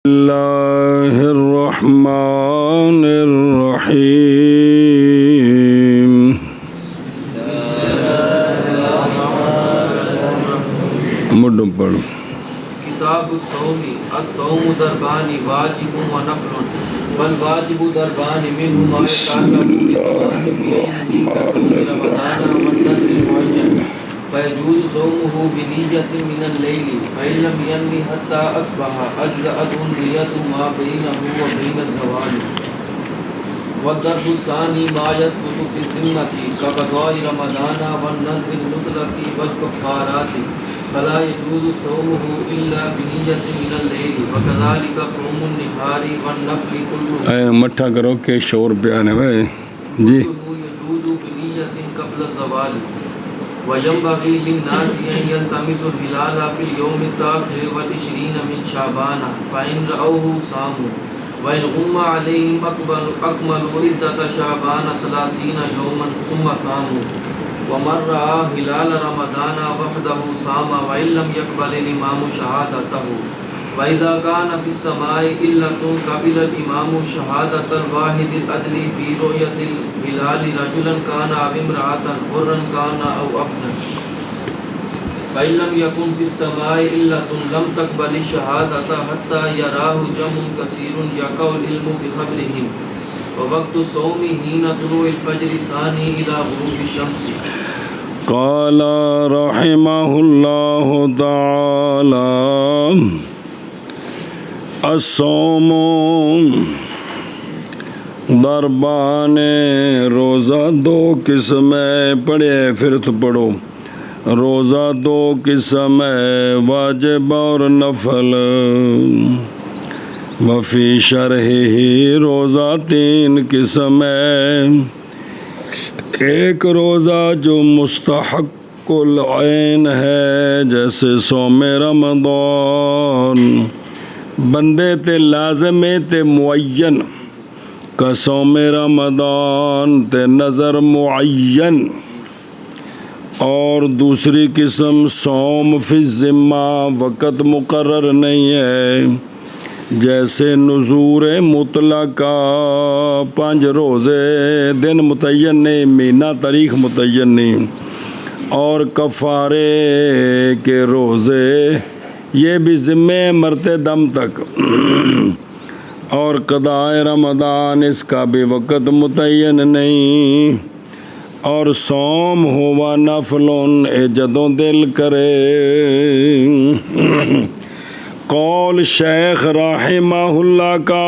اللہ الرحمن الرحیم مڈم پڑھو کتاب الصوم الصوم ضربان واجب و نفل والواجب ضربان منه ما يتعلق رمضان والنذر المعين فيجوز صومه بنية من الليل فإن لم ينوي حتى أصبح أجزأته النية ما بينه وبين الزوال والضرب الثاني ما يثبت في الذمة كقضاء رمضان والنذر المطلق والكفارات فلا يجوز صومه إلا بنية من الليل وكذلك صوم النهار والنفل كله مٹھا کرو کہ شور پہ آنے میں جی يجوز بنية قبل الزوال وينبغي للناس أن يلتمسوا الهلال في اليوم 29 من شعبان فإن رأوه صاموا وإن غم عليهم أكملوا عدة شعبان 30 يوما ثم صاموا ومن رأى هلال رمضان وحده صام وإن لم يقبل الإمام شهادته وإذا كان في السماء إلة قبل الإمام شهادة الواحد العدل في رؤية الهلال رجلا كان أو امرأة حرا كان أو عبدا فإن لم يكن في السماء إلة لم تقبل الشهادة حتى يراه جمع كثير يقع العلم بخبرهم ووقت الصوم حين طلوع الفجر الثاني إلى غروب الشمس. قال رحمه الله تعالى الصوم ضربان روزہ دو قسم ہے پڑھے پھر تو پڑھو روزہ دو قسم ہے واجب اور نفل وفی شرح ہی روزہ تین قسم ہے ایک روزہ جو مستحق العین ہے جیسے صوم رمضان بندے تے لازم تے معین کا صوم رمضان تے نظر معین اور دوسری قسم صوم فی الذمہ وقت مقرر نہیں ہے جیسے نذور مطلقہ 5 روزے دن متعین نہیں مہینہ تاریخ متعین نہیں اور کفارے کے روزے یہ بھی ذمے مرتے دم تک اور قضاء رمضان اس کا بھی وقت متعین نہیں اور صوم ہوا نفلن جدوں دل کرے قول شیخ رحمہ اللہ کا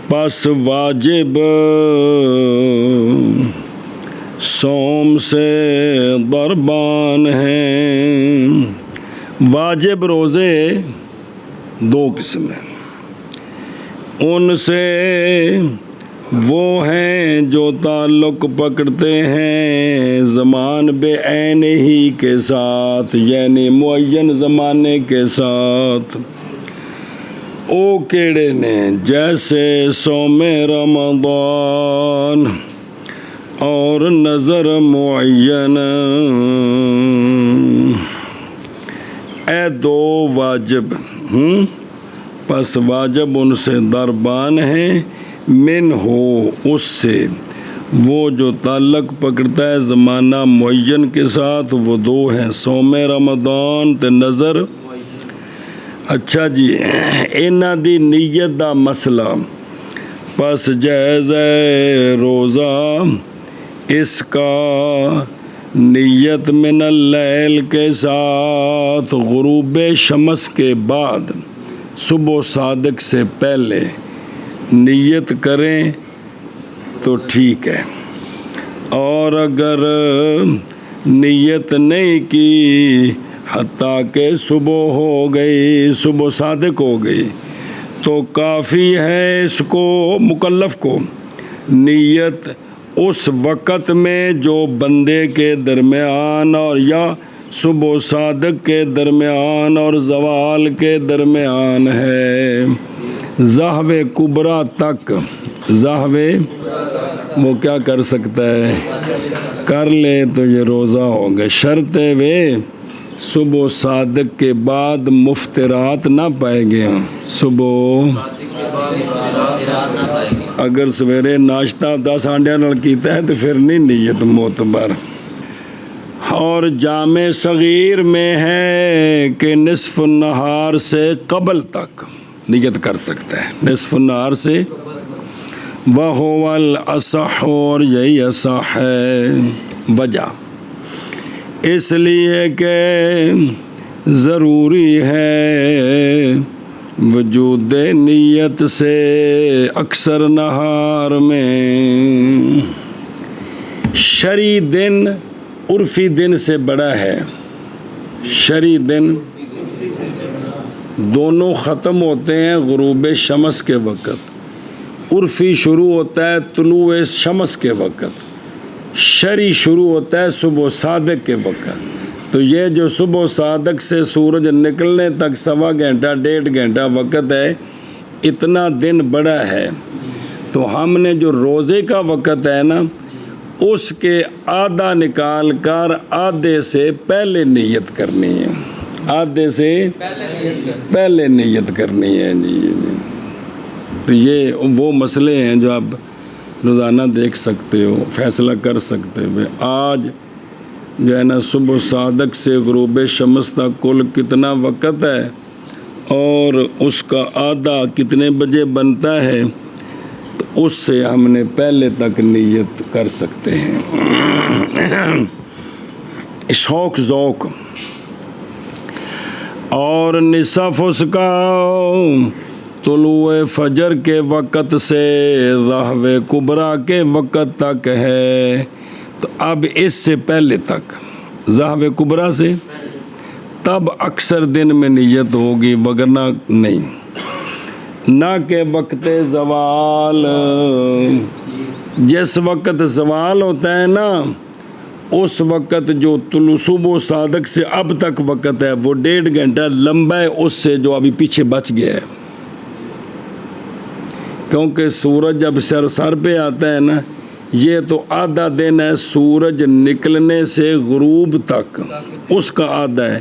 پس واجب صوم سے ضربان ہیں واجب روزے 2 قسم ہیں ان سے وہ ہیں جو تعلق پکڑتے ہیں زمان بے عین ہی کے ساتھ یعنی معین زمانے کے ساتھ او کیڑے نے جیسے صوم رمضان اور نظر معین اے 2 واجب پس واجب ان سے ضربان ہیں من ہو اس سے وہ جو تعلق پکڑتا ہے زمانہ معین کے ساتھ وہ 2 ہیں صوم رمضان تے نظر اچھا جی انہاں دی نیت دا مسئلہ پس جائز ہے روزہ اس کا نیت من اللیل کے ساتھ غروب شمس کے بعد صبح صادق سے پہلے نیت کریں تو ٹھیک ہے اور اگر نیت نہیں کی حتیٰ کہ صبح ہو گئی صبح صادق ہو گئی تو کافی ہے اس کو مکلف کو نیت اس وقت میں جو بندے کے درمیان اور یا صبح صادق کے درمیان اور زوال کے درمیان ہے زہو کبریٰ تک زہو وہ کیا کر سکتا ہے کر لے تو یہ روزہ ہوگا شرط وے صبح صادق کے بعد مفترات نہ پائے گئے ہوں. صبح صادق کے بعد اختلاف نہ پائے گی. اگر سویرے ناشتہ 10 آنڈیاں نال کیتا ہے تو پھر نہیں نیت معتبر. اور جامع صغیر میں ہے کہ نصف النہار سے قبل تک نیت کر سکتا ہے. نصف النہار سے وَهُوَ الْأَصَحُ اور یہی اصح ہے. وجہ اس لیے کہ ضروری ہے وجود نیت سے اکثر نہار میں. شرعی دن عرفی دن سے بڑا ہے. شرعی دن دونوں ختم ہوتے ہیں غروب شمس کے وقت. عرفی شروع ہوتا ہے طلوع شمس کے وقت. شرعی شروع ہوتا ہے صبح صادق کے وقت. تو یہ جو صبح صادق سے سورج نکلنے تک 1.25 گھنٹہ 1.5 گھنٹہ وقت ہے، اتنا دن بڑا ہے. تو ہم نے جو روزے کا وقت ہے نا، اس کے آدھا نکال کر آدھے سے پہلے نیت کرنی ہے. آدھے سے پہلے نیت کرنی ہے جی. تو یہ وہ مسئلے ہیں جو آپ روزانہ دیکھ سکتے ہو، فیصلہ کر سکتے ہو. آج جو ہے نا صبح صادق سے غروب شمس تک کل کتنا وقت ہے اور اس کا آدھا کتنے بجے بنتا ہے، تو اس سے ہم نے پہلے تک نیت کر سکتے ہیں. شوق ذوق. اور نصف اس کا طلوع فجر کے وقت سے ظہو کبریٰ کے وقت تک ہے. تو اب اس سے پہلے تک ظہو کبریٰ سے تب اکثر دن میں نیت ہوگی، وگرنہ نہیں. نہ کہ وقت زوال. جس وقت زوال ہوتا ہے نا، اس وقت جو طلوع صبح صادق سے اب تک وقت ہے وہ 1.5 گھنٹہ لمبا ہے اس سے جو ابھی پیچھے بچ گیا ہے. کیونکہ سورج جب سر پہ آتا ہے نا، یہ تو آدھا دن ہے سورج نکلنے سے غروب تک، اس کا آدھا ہے.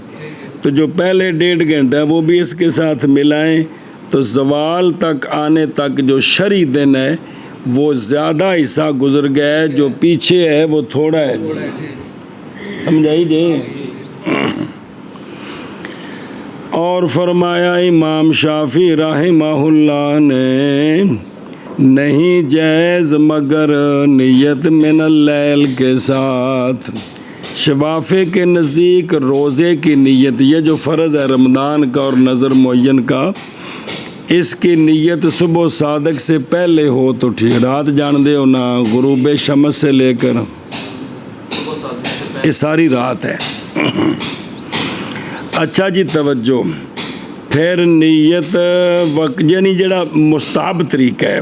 تو جو پہلے 1.5 گھنٹہ ہے وہ بھی اس کے ساتھ ملائیں تو زوال تک آنے تک جو شرعی دن ہے وہ زیادہ حصہ گزر گیا ہے، جو پیچھے ہے وہ تھوڑا ہے. سمجھائی جی. اور فرمایا امام شافعی رحمہ اللہ نے، نہیں جائز مگر نیت من اللیل کے ساتھ. شفافے کے نزدیک روزے کی نیت، یہ جو فرض ہے رمضان کا اور نظر معین کا، اس کی نیت صبح صادق سے پہلے ہو تو ٹھیک. رات جان دے ہو نا، غروب شمس سے لے کر یہ ساری رات ہے. اچھا جی توجہ. پھر نیت وقت یعنی جڑا مستحب طریقہ ہے،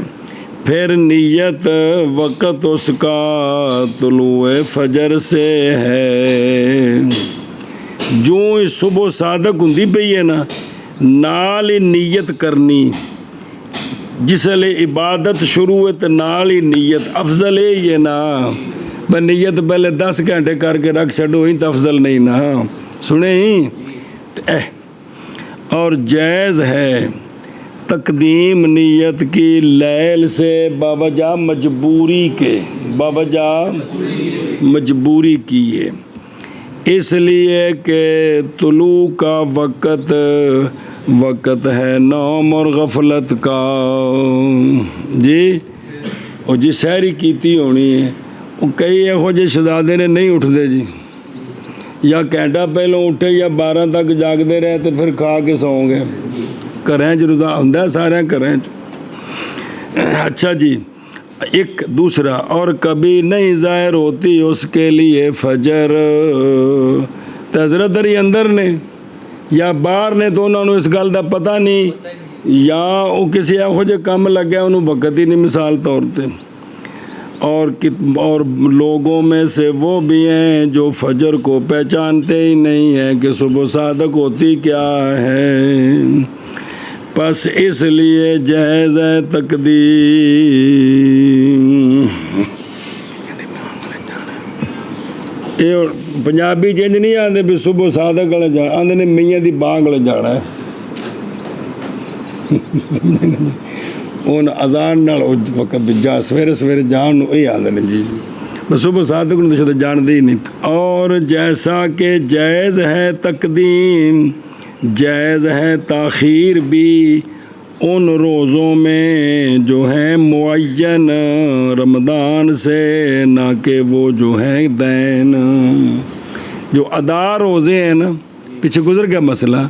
پھر نیت وقت اس کا طلوع فجر سے ہے. جو صبح صادق ہوندی پئی ہے نا، نال ہی نیت کرنی. جس لئے عبادت شروع ہے تو نال ہی نیت. افضل ہے یہ نا بس نیت پہلے 10 گھنٹے کر کے رکھ چھڑو ہی تو افضل نہیں نا. سنے ہی. اور جائز ہے تقدیم نیت کی لیل سے باوجہ مجبوری کے، باوجہ مجبوری کی ہے. اس لیے کہ طلوع کا وقت ہے نوم اور غفلت کا. جی اور جی سحری کیتی ہونی ہے. وہ کئی یہو جے شہزادے نے نہیں اٹھتے جی، یا گھنٹہ پہلوں اٹھے یا 12 تک جاگتے رہے تو پھر کھا کے سو گئے. گھریں روزہ ہوں سارے گھریں. اچھا جی. ایک دوسرا، اور کبھی نہیں ظاہر ہوتی اس کے لیے فجر. تو حضرت علی اندر نے یا باہر نے تو انہوں نے اس گل کا پتہ نہیں، یا وہ کسی یہو جے کام لگیا انہوں وقت ہی نہیں. مثال طور پہ اور لوگوں میں سے وہ بھی ہیں جو فجر کو پہچانتے ہی نہیں ہیں کہ صبح صادق ہوتی کیا ہے. پس اس لیے جائز ہے تقدیم. ਇਹ ਪੰਜਾਬੀ ਚ ਇੰਝ ਨਹੀਂ ਆਉਂਦੇ ਵੀ ਸੁਬਹ ਸਾਦਕ ਵਾਲੇ ਜਾਣਾ, ਆਉਂਦੇ ਨੇ ਮੀਆਂ ਦੀ ਬਾਗ ਵਾਲੇ ਜਾਣਾ ਹੈ। ਹੁਣ ਅਜ਼ਾਨ ਨਾਲ ਉਹ ਵਕਤ ਜਾ ਸਵੇਰੇ ਸਵੇਰੇ ਜਾਣ ਨੂੰ ਇਹ ਆਉਂਦੇ ਨੇ ਜੀ, ਬਸ ਸੁਬਹ ਸਾਦਕ ਨੂੰ ਤਾਂ ਜਾਣਦੇ ਹੀ ਨਹੀਂ। اور جیسا کہ جائز ہے تقدیم جائز ہے تاخیر بھی ان روزوں میں جو ہیں معین رمضان سے، نہ کہ وہ جو ہیں دین، جو ادا روزے ہیں نا، پیچھے گزر گیا مسئلہ،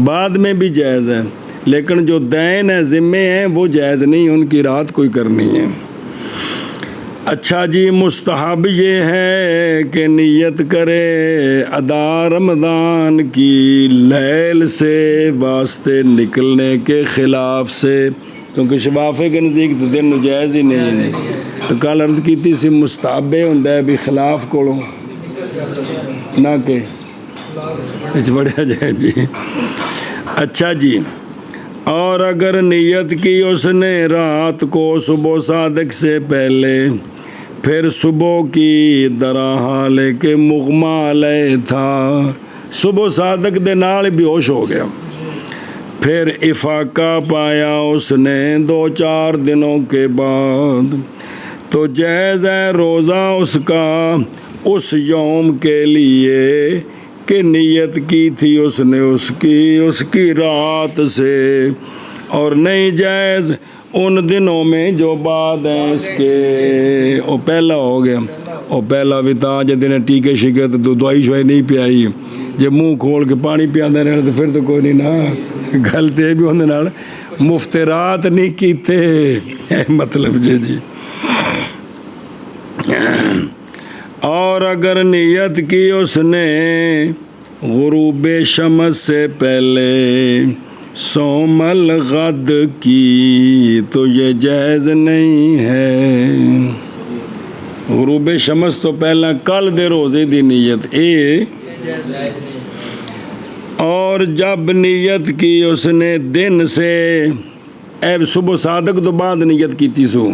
بعد میں بھی جائز ہے، لیکن جو دین ہے ذمے ہیں وہ جائز نہیں، ان کی رات کوئی کرنی ہے۔ اچھا جی، مستحب یہ ہے کہ نیت کرے ادا رمضان کی لیل سے واسطے نکلنے کے خلاف سے، کیونکہ شفافے کے نزدیک تو دن جائز ہی نہیں ہے، تو کل عرض کی تھی سی مستحب ہوں بھی خلاف کو نہ کہ بڑھیا جائے جی۔ اچھا جی، اور اگر نیت کی اس نے رات کو صبح صادق سے پہلے، پھر صبح کی درا حالے کے مغمہ علیہ تھا، صبح صادق دے نال بھی ہوش ہو گیا، پھر افاقہ پایا اس نے 2-4 دنوں کے بعد، تو جائز ہے روزہ اس کا اس یوم کے لیے کہ نیت کی تھی اس نے اس کی رات سے، اور نہیں جائز ان دنوں میں جو بعد ہیں اس کے، وہ پہلا ہو گیا، وہ پہلا بھی تھا جن ٹیکے شیکے تو دوائی شوائی نہیں پیائی، جب منہ کھول کے پانی پیاندے رہنا تو پھر تو کوئی نہیں نا، گلتے بھی اندر نال مفترات نہیں کیتے مطلب جی۔ اور اگر نیت کی اس نے غروب شمس سے پہلے صوم الغد کی، تو یہ جائز نہیں ہے۔ غروب شمس تو پہلا کل دے روزے دی نیت اور جب نیت کی اس نے دن سے، اے صبح صادق تو بعد نیت کی سو،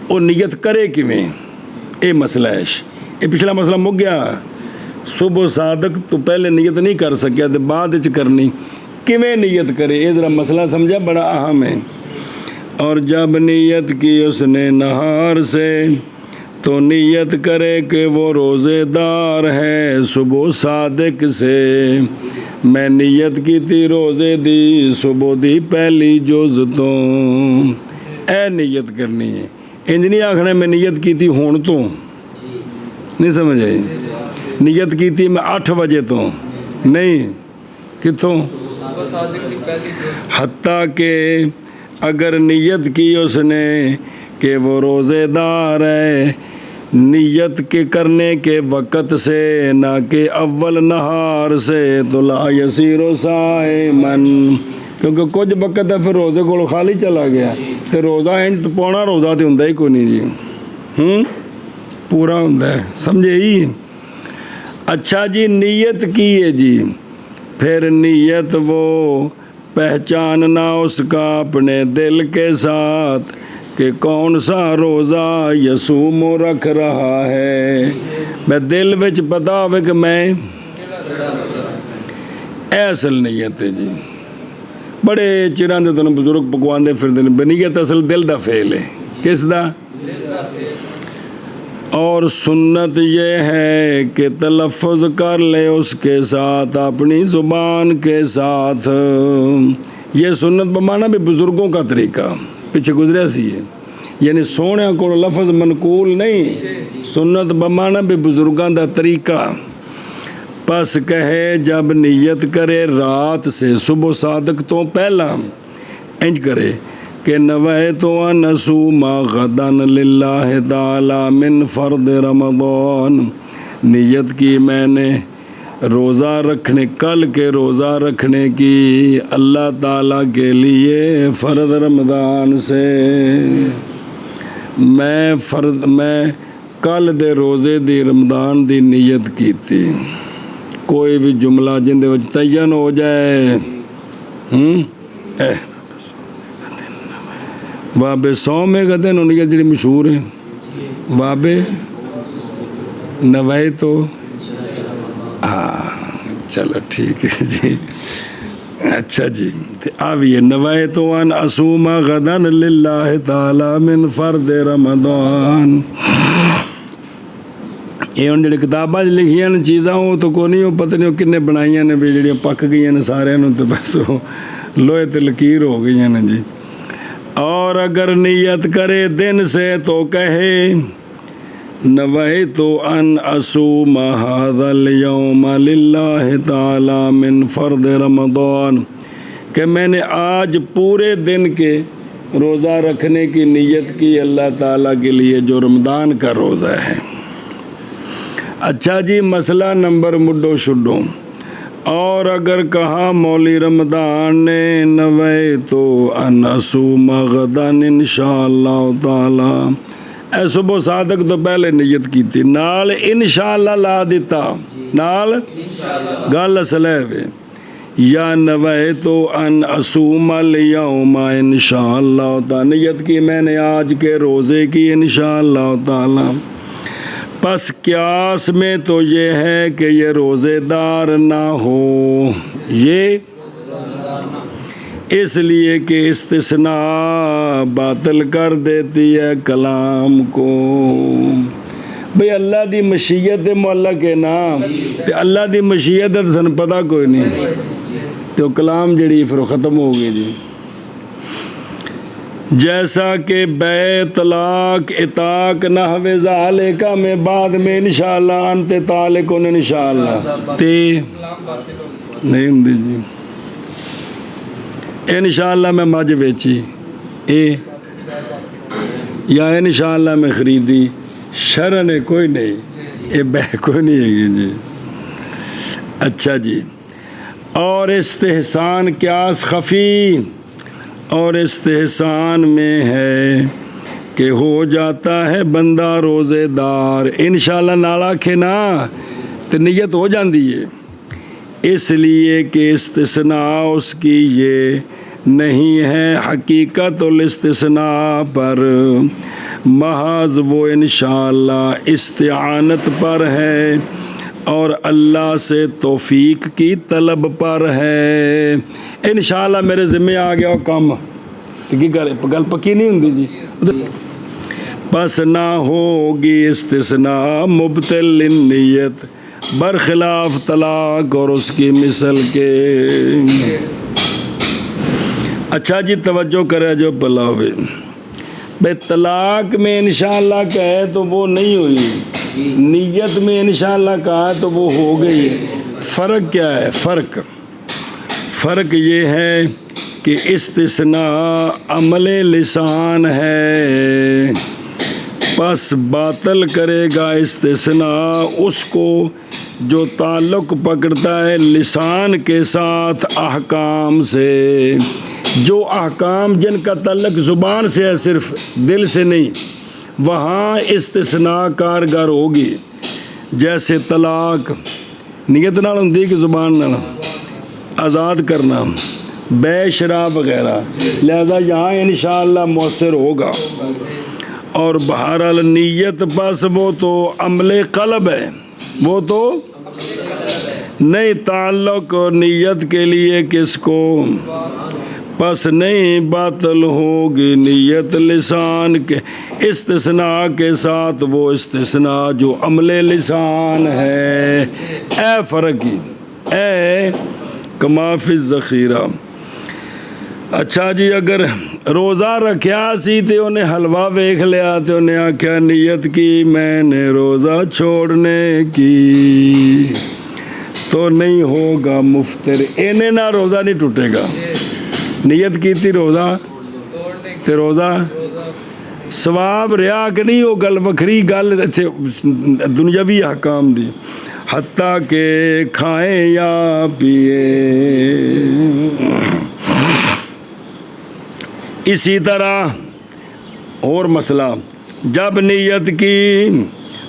وہ نیت کرے کیویں، اے مسئلہ ہے، یہ پچھلا مسئلہ مک گیا، صبح صادق تو پہلے نیت نہیں کر سکیا تو بعد وچ کرنی، کیویں نیت کرے، یہ ذرا مسئلہ سمجھا بڑا اہم ہے۔ اور جب نیت کی اس نے نہار سے، تو نیت کرے کہ وہ روزے دار ہے صبح صادق سے، میں نیت کی تھی روزے دی صبح دی پہلی جز تو، اے نیت کرنی ہے، انج نہیں آکھنا میں نیت کی تھی ہون تو، نہیں سمجھ آئی، نیت کی تھی میں 8 بجے تو نہیں، کتوں، حتیٰ کہ اگر نیت کی اس نے کہ وہ روزے دار ہے نیت کے کرنے کے وقت سے، نہ کہ اول نہار سے، تو لا یسیر صائمن، کیونکہ کچھ وقت ہے پھر روزے کو خالی چلا گیا، تو روزہ انج تو پونا روزہ تو ہوندا ہی کوئی نہیں جی، پورا ہوندا ہے، سمجھے ہی۔ اچھا جی، نیت کی ہے جی، پھر نیت وہ پہچاننا اس کا اپنے دل کے ساتھ کہ کون سا روزہ یصوم رکھ رہا ہے، میں دل وچ پتا ہوئے کہ میں اصل نیت ہے جی، بڑے چران دے تنوں بزرگ پکوان دے پھر بنیت اصل دل دا فعل ہے، کس دا؟ اور سنت یہ ہے کہ تلفظ کر لے اس کے ساتھ اپنی زبان کے ساتھ، یہ سنت بمانا بھی بزرگوں کا طریقہ پیچھے گزریا سی ہے، یعنی سونے کو لفظ منقول نہیں، سنت بمانا بھی بزرگوں کا طریقہ۔ پس کہے جب نیت کرے رات سے صبح صادق تو پہلا، انج کرے کہ نویت ان اصوم غدا للہ تعالی من فرض رمضان، نیت کی میں نے روزہ رکھنے، کل کے روزہ رکھنے کی اللہ تعالیٰ کے لیے فرض رمضان سے، میں کل دے روزے دی رمضان دی نیت کی تھی، کوئی بھی جملہ جن دے وچ تعین ہو جائے، وابے سوم غدن انہیں جڑی مشہور ہے، وابے نوائے تو چلو ٹھیک ہے جی. اچھا جی اب یہ نویت ان اصوم غدا للہ تعالی من فرد رمضان. یہ ہوں جی کتاباں لکھیاں نے چیزاں وہ تو کو نہیں پتہ نہیں کنے بنائیاں نے بھی جڑیاں پک گئی نے سارے تو بس وہ لوہے تے لکیر ہو گئی نے جی. اور اگر نیت کرے دن سے تو کہے نویت ان اصوم ھذا الیوم للہ تعالی من فرد رمضان کہ میں نے آج پورے دن کے روزہ رکھنے کی نیت کی اللہ تعالیٰ کے لیے جو رمضان کا روزہ ہے. اچھا جی مسئلہ نمبر مڈو شڈو. اور اگر کہا مولی رمضان نے نویت ان اصوم غدا انشاءاللہ تعالی اے صبح صادق تو پہلے نیت کی تھی نال انشاءاللہ لا دیتا نال گل اصل ہے یا نویت ان اصوم الیوم انشاءاللہ تعالی نیت کی میں نے آج کے روزے کی انشاءاللہ تعالی. پس قیاس میں تو یہ ہے کہ یہ روزے دار نہ ہو یہ اس لیے کہ استثناء باطل کر دیتی ہے کلام کو. بھئی اللہ دی مشیت معلق ہے نا تے اللہ دی مشیت ہے تو سن پتہ کوئی نہیں تو کلام جڑی پھر ختم ہو گئی جی. جیسا کہ بے طلاق اتاق نحو ذالک میں بعد میں انشاءاللہ انت طالقن انشاءاللہ تے نہیں ہوندی جی. انشاءاللہ میں مجھ بیچی اے یا انشاءاللہ میں خریدی شرع نے کوئی نہیں اے بے کوئی نہیں ہے جی. اچھا جی اور استحسان قیاس خفی اور استحسان میں ہے کہ ہو جاتا ہے بندہ روزے دار انشاءاللہ نالا کھے نا تو نیت ہو جاندی ہے اس لیے کہ استثناء اس کی یہ نہیں ہے حقیقت الاستثناء پر محض وہ انشاءاللہ استعانت پر ہے اور اللہ سے توفیق کی طلب پر ہے. انشاءاللہ میرے ذمہ آ گیا وہ کام گل پکی نہیں ہوندی جی. پس نہ ہوگی استثناء مبطل للنیت برخلاف طلاق اور اس کی مثل کے. اچھا جی توجہ کرے جو پلا ہوئے بھئی طلاق میں انشاءاللہ کہے تو وہ نہیں ہوئی نیت میں انشاءاللہ کہا تو وہ ہو گئی. فرق کیا ہے؟ فرق یہ ہے کہ استثناء عمل لسان ہے پس باطل کرے گا استثناء اس کو جو تعلق پکڑتا ہے لسان کے ساتھ احکام سے. جو احکام جن کا تعلق زبان سے ہے صرف دل سے نہیں وہاں استثناء کارگر ہوگی. جیسے طلاق نیت نال ہوندی کہ زبان نال آزاد کرنا بے شراب وغیرہ لہذا یہاں انشاءاللہ مؤثر ہوگا. اور بہرحال نیت بس وہ تو عمل قلب ہے وہ تو نہیں تعلق نیت کے لیے کس کو پس نہیں باطل ہوگی نیت لسان کے استثناء کے ساتھ وہ استثناء جو عمل لسان ہے. اے فرقی اے کما فی الذخیرہ. اچھا جی اگر روزہ رکھیا سی تے انہیں حلوہ ویکھ لیا تے انہیں آکھیا نیت کی میں نے روزہ چھوڑنے کی تو نہیں ہوگا مفطر. انہیں نہ روزہ نہیں ٹوٹے گا. نیت کی تھی روزہ تے روزہ ثواب ریا کہ نہیں وہ گل وکھری گل دنیاوی احکام دی حتیٰ کہ کھائیں یا پیے. اسی طرح اور مسئلہ جب نیت کی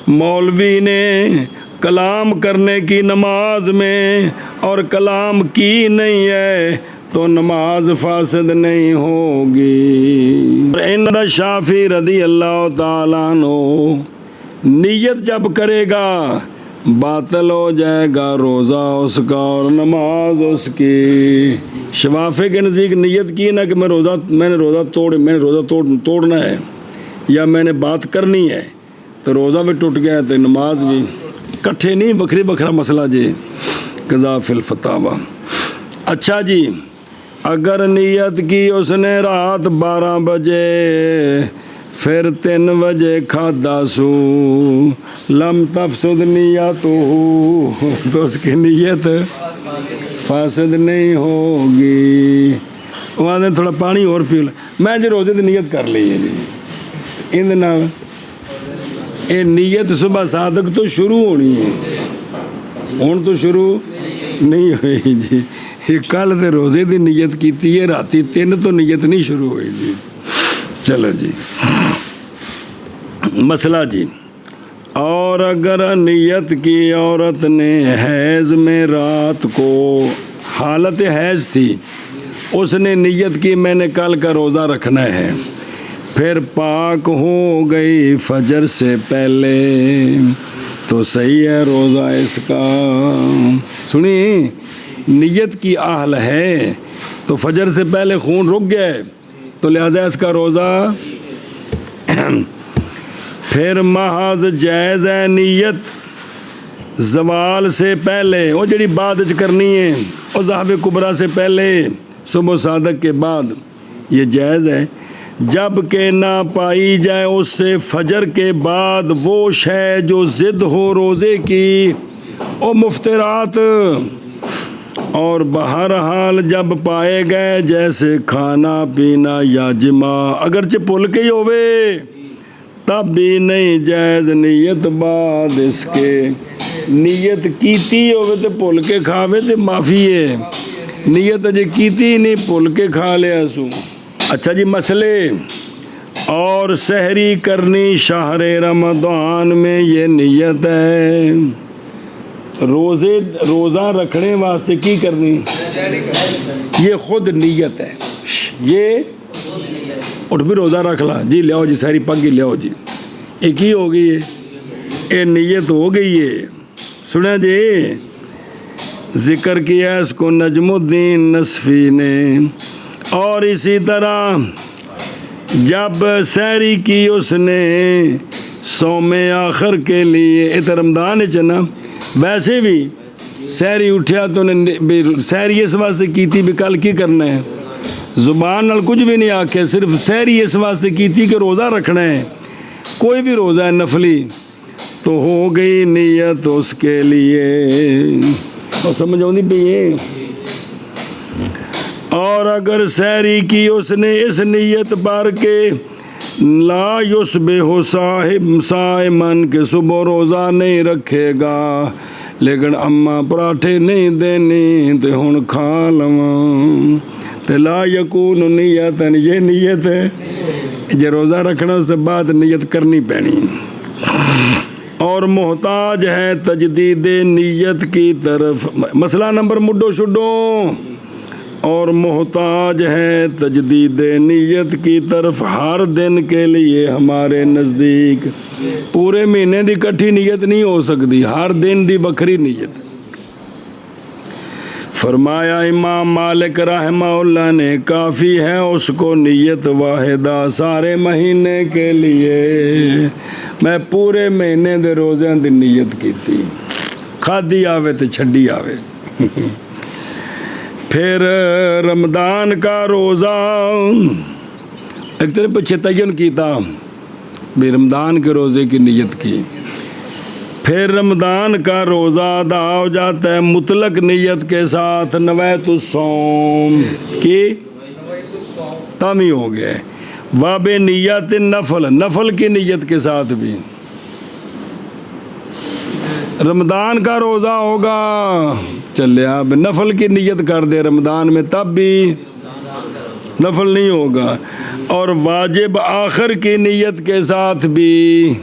مولوی نے کلام کرنے کی نماز میں اور کلام کی نہیں ہے تو نماز فاسد نہیں ہوگی. ان شافعی رضی اللہ تعالیٰ عنہ نیت جب کرے گا باطل ہو جائے گا روزہ اس کا اور نماز اس کی۔ شفافے کے نزدیک نیت کی نا کہ میں نے روزہ توڑنا ہے یا میں نے بات کرنی ہے، تو روزہ بھی ٹوٹ گیا تو نماز بھی، کٹھے نہیں، بکھری بکھرا مسئلہ جی۔ قضا فی الفتاوی۔ اچھا جی، اگر نیت کی اس نے رات 12 بجے پھر 3 بجے کھادا سو، لم تفسد نیتو، تو اس کی نیت فاسد نہیں ہوگی۔ وہاں نے تھوڑا پانی اور پی لیا، میں جی روزے کی نیت کر لی ہے جی، یہ نیت صبح صادق تو شروع ہونی ہے، ہوں تو شروع نہیں ہوئی جی۔ یہ کل دے روزے دی نیت کیتی ہے، راتی 3 تو نیت نہیں شروع ہوئی جی۔ چلو جی، مسئلہ جی، اور اگر نیت کی عورت نے حیض میں رات کو، حالت حیض تھی، اس نے نیت کی میں نے کل کا روزہ رکھنا ہے، پھر پاک ہو گئی فجر سے پہلے، تو صحیح ہے روزہ اس کا۔ سنی، نیت کی اہل ہے تو فجر سے پہلے خون رک گیا ہے تو لہذا اس کا روزہ۔ پھر محض جائز ہے نیت زوال سے پہلے، وہ جڑی بعد کرنی ہے، اور ذہب کبریٰ سے پہلے، صبح صادق کے بعد، یہ جائز ہے، جب کہ نہ پائی جائے اس سے فجر کے بعد وہ شے جو ضد ہو روزے کی، او مفطرات، اور بہرحال جب پائے گئے جیسے کھانا پینا یا جماع، اگرچہ بھول کے ہی ہوئے تب بھی نہیں جائز نیت بعد اس کے۔ نیت کیتی ہوئے تو بھول کے کھاوے تو معافی ہے، نیت اجے کیتی نہیں، بھول کے کھا لیا سو۔ اچھا جی، مسئلے اور سحری کرنی شہر رمضان میں یہ نیت ہے، روزہ رکھنے واسطے کی کرنی، یہ خود نیت ہے، یہ اٹھ بھی روزہ رکھ لا جی، لیاؤ جی سحری پک گئی، لیاؤ جی، ایک ہی ہو گئی ہے، یہ نیت ہو گئی ہے۔ سنا جی، ذکر کیا اس کو نجم الدین نصفی نے۔ اور اسی طرح جب سحری کی اس نے صوم آخر کے لیے، ات رمضان چنا، ویسے بھی سحری اٹھیا تو سحری اس واسطے کی تھی بھی کل کی کرنا ہے، زبان نال کچھ بھی نہیں آکھے، صرف سحری اس واسطے کی تھی کہ روزہ رکھنا ہے، کوئی بھی روزہ ہے نفلی، تو ہو گئی نیت اس کے لیے۔ اور سمجھ آؤں پہ یہ، اور اگر سحری کی اس نے اس نیت پر کہ لا یصبح صائمن، کہ صبح روزہ نہیں رکھے گا، لیکن اما پراٹھے نہیں دینی تے ہن کھا لواں، تے لا یکون نیتن، یہ نیت ہے جے روزہ رکھنا اس سے بعد نیت کرنی پینی۔ اور محتاج ہے تجدید نیت کی طرف، مسئلہ نمبر مڈو شڈو، اور محتاج ہے تجدید نیت کی طرف ہر دن کے لیے ہمارے نزدیک، پورے مہینے دی کٹھی نیت نہیں ہو سکتی، ہر دن دی بکری نیت۔ فرمایا امام مالک رحمہ اللہ نے کافی ہے اس کو نیت واحدہ سارے مہینے کے لیے، میں پورے مہینے دے روزے دی نیت کی تھی، کھادی آوے تے چھڈی آوے۔ پھر رمضان کا روزہ ایک طرح پچھے تعین کیتا بھی رمضان کے روزے کی نیت کی، پھر رمضان کا روزہ ادا ہو جاتا ہے مطلق نیت کے ساتھ، نویت الصوم کی تم ہی ہو گیا، واب نیت نفل کی نیت کے ساتھ بھی۔ رمضان کا روزہ ہوگا، چلے اب نفل کی نیت کر دے رمضان میں تب بھی نفل نہیں ہوگا، اور واجب آخر کی نیت کے ساتھ بھی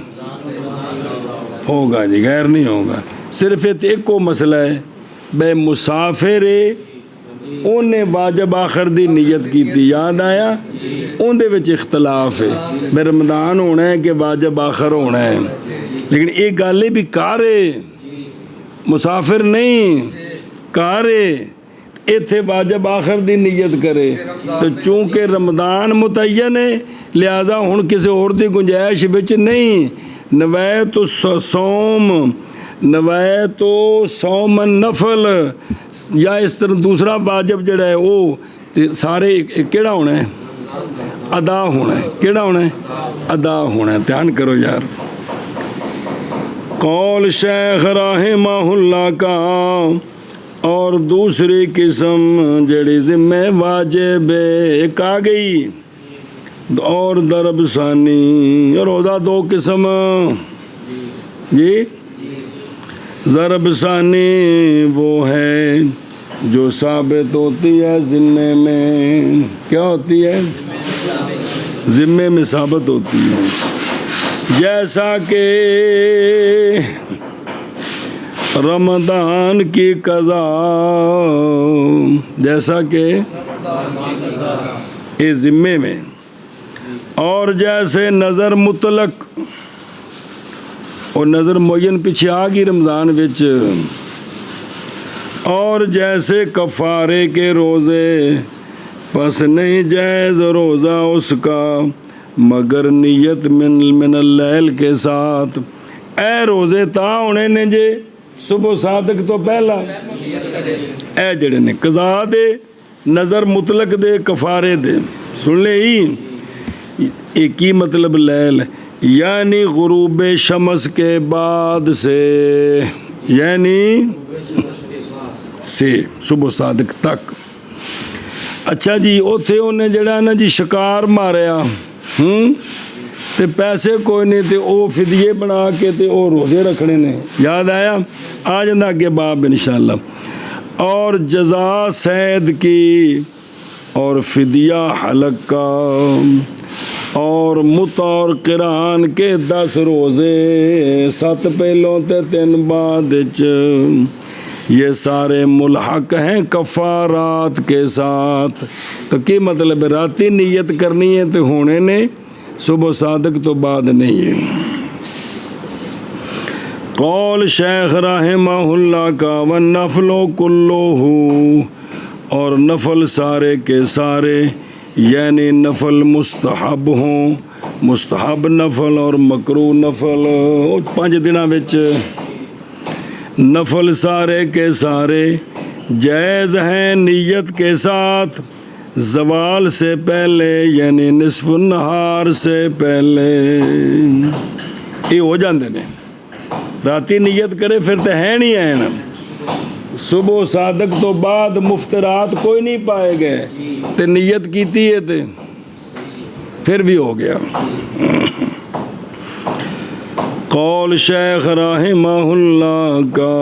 ہوگا جی، غیر نہیں ہوگا۔ صرف ایک کو مسئلہ ہے بے مسافر انہیں واجب آخر دی نیت کی تھی، یاد آیا ان دے وچ اختلاف ہے بے رمضان ہونا ہے کہ واجب آخر ہونا ہے، لیکن ایک گل بھی کارے مسافر نہیں کارے ایتھے واجب آخر دی نیت کرے تو چونکہ رمضان متعین ہے لہذا ہن کسی اور دی گنجائش وچ نہیں نویت صوم نفل یا اس طرح دوسرا واجب جڑا ہے وہ سارے کیڑا ہونا ہے ادا ہونا ہے کیڑا ہونا ہے ادا ہونا ہے دھیان کرو یار قول شیخ رحمہ اللہ کا اور دوسری قسم جڑی ذمہ واجب ایک آ گئی اور ضرب ثانی اور روزہ دو قسم جی ضرب ثانی وہ ہے جو ثابت ہوتی ہے ذمے میں کیا ہوتی ہے ذمے میں ثابت ہوتی ہے جیسا کہ رمضان کی قضا جیسا کہ اس ذمے میں اور جیسے نظر مطلق اور نظر معین پیچھے آ گئی رمضان وچ اور جیسے کفارے کے روزے پس نہیں جائز روزہ اس کا مگر نیت من اللیل کے ساتھ اے روزے تا ہونے نے جے صبح صادق تو پہلا اے جڑے نے قضا دے نظر مطلق دے کفارے دے سن لے ہی ایک ہی مطلب لیل یعنی غروب شمس کے بعد سے یعنی سے صبح صادق تک اچھا جی اوتھے انہیں جڑا نا جی شکار ماریا تے پیسے کوئی نہیں تے او فدیے بنا کے تے او روزے رکھنے نے یاد آیا آ جاندہ اگے باب انشاءاللہ اور جزا سید کی اور فدیہ حلق کا اور مت اور قران کے 10 روزے 7 پہلوں تے 3 بعد یہ سارے ملحق ہیں کفارات کے ساتھ تو کی مطلب راتی نیت کرنی ہے تو ہونے نے صبح صادق تو بعد نہیں ہے قول شیخ رحمہ اللہ کا والنفل کلہ اور نفل سارے کے سارے یعنی نفل مستحب ہوں مستحب نفل اور مکروہ نفل 5 دنوں وچ نفل سارے کے سارے جائز ہیں نیت کے ساتھ زوال سے پہلے یعنی نصف النہار سے پہلے یہ ہو جاندے نے راتی نیت کرے پھر تو ہے نہیں ہے نا صبح صادق تو بعد مفترات کوئی نہیں پائے گئے تے نیت کیتی ہے تے پھر بھی ہو گیا قول شیخ رحمہ اللہ کا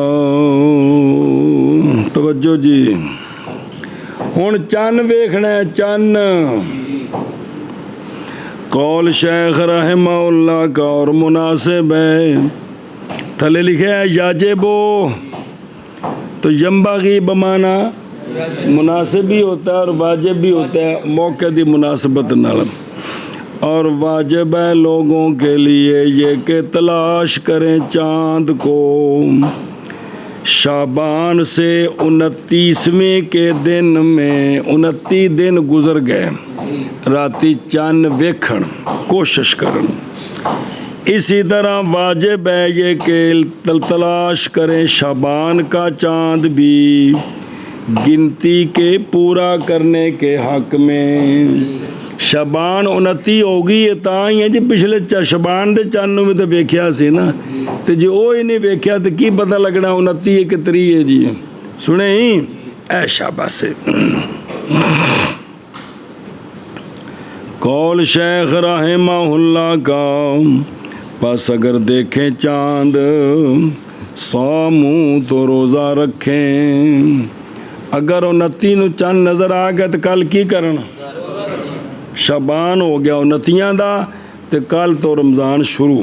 توجہ جی ہن چن ویکھنا ہے چن قول شیخ رحمہ اللہ کا اور مناسب ہے تھلے لکھے ہے یاجبو تو ینبغی بمانا مناسب بھی ہوتا ہے اور واجب بھی ہوتا ہے موقع دی مناسبت نال اور واجب ہے لوگوں کے لیے یہ کہ تلاش کریں چاند کو شعبان سے 29ویں کے دن میں 29 دن گزر گئے راتی چاند ویکھن کوشش کرن اسی طرح واجب ہے یہ کہ تلاش کریں شعبان کا چاند بھی گنتی کے پورا کرنے کے حق میں شعبان 29 ہوگی یہ تاں ہی ہے جی پچھلے شعبان دے چانوں میں تو ویکھیا سی نا تو جی وہ ہی نہیں ویکھیا تو کی پتہ لگنا 29 کہ 30 ہے جی سنیں ہی اے شاباش سے قول شیخ رحمہ اللہ کا پس اگر دیکھیں چاند صاموں تو روزہ رکھیں اگر 29 نو چاند نظر آ گیا تو کل کی کرنا شعبان ہو گیا 29 دا تو کل تو رمضان شروع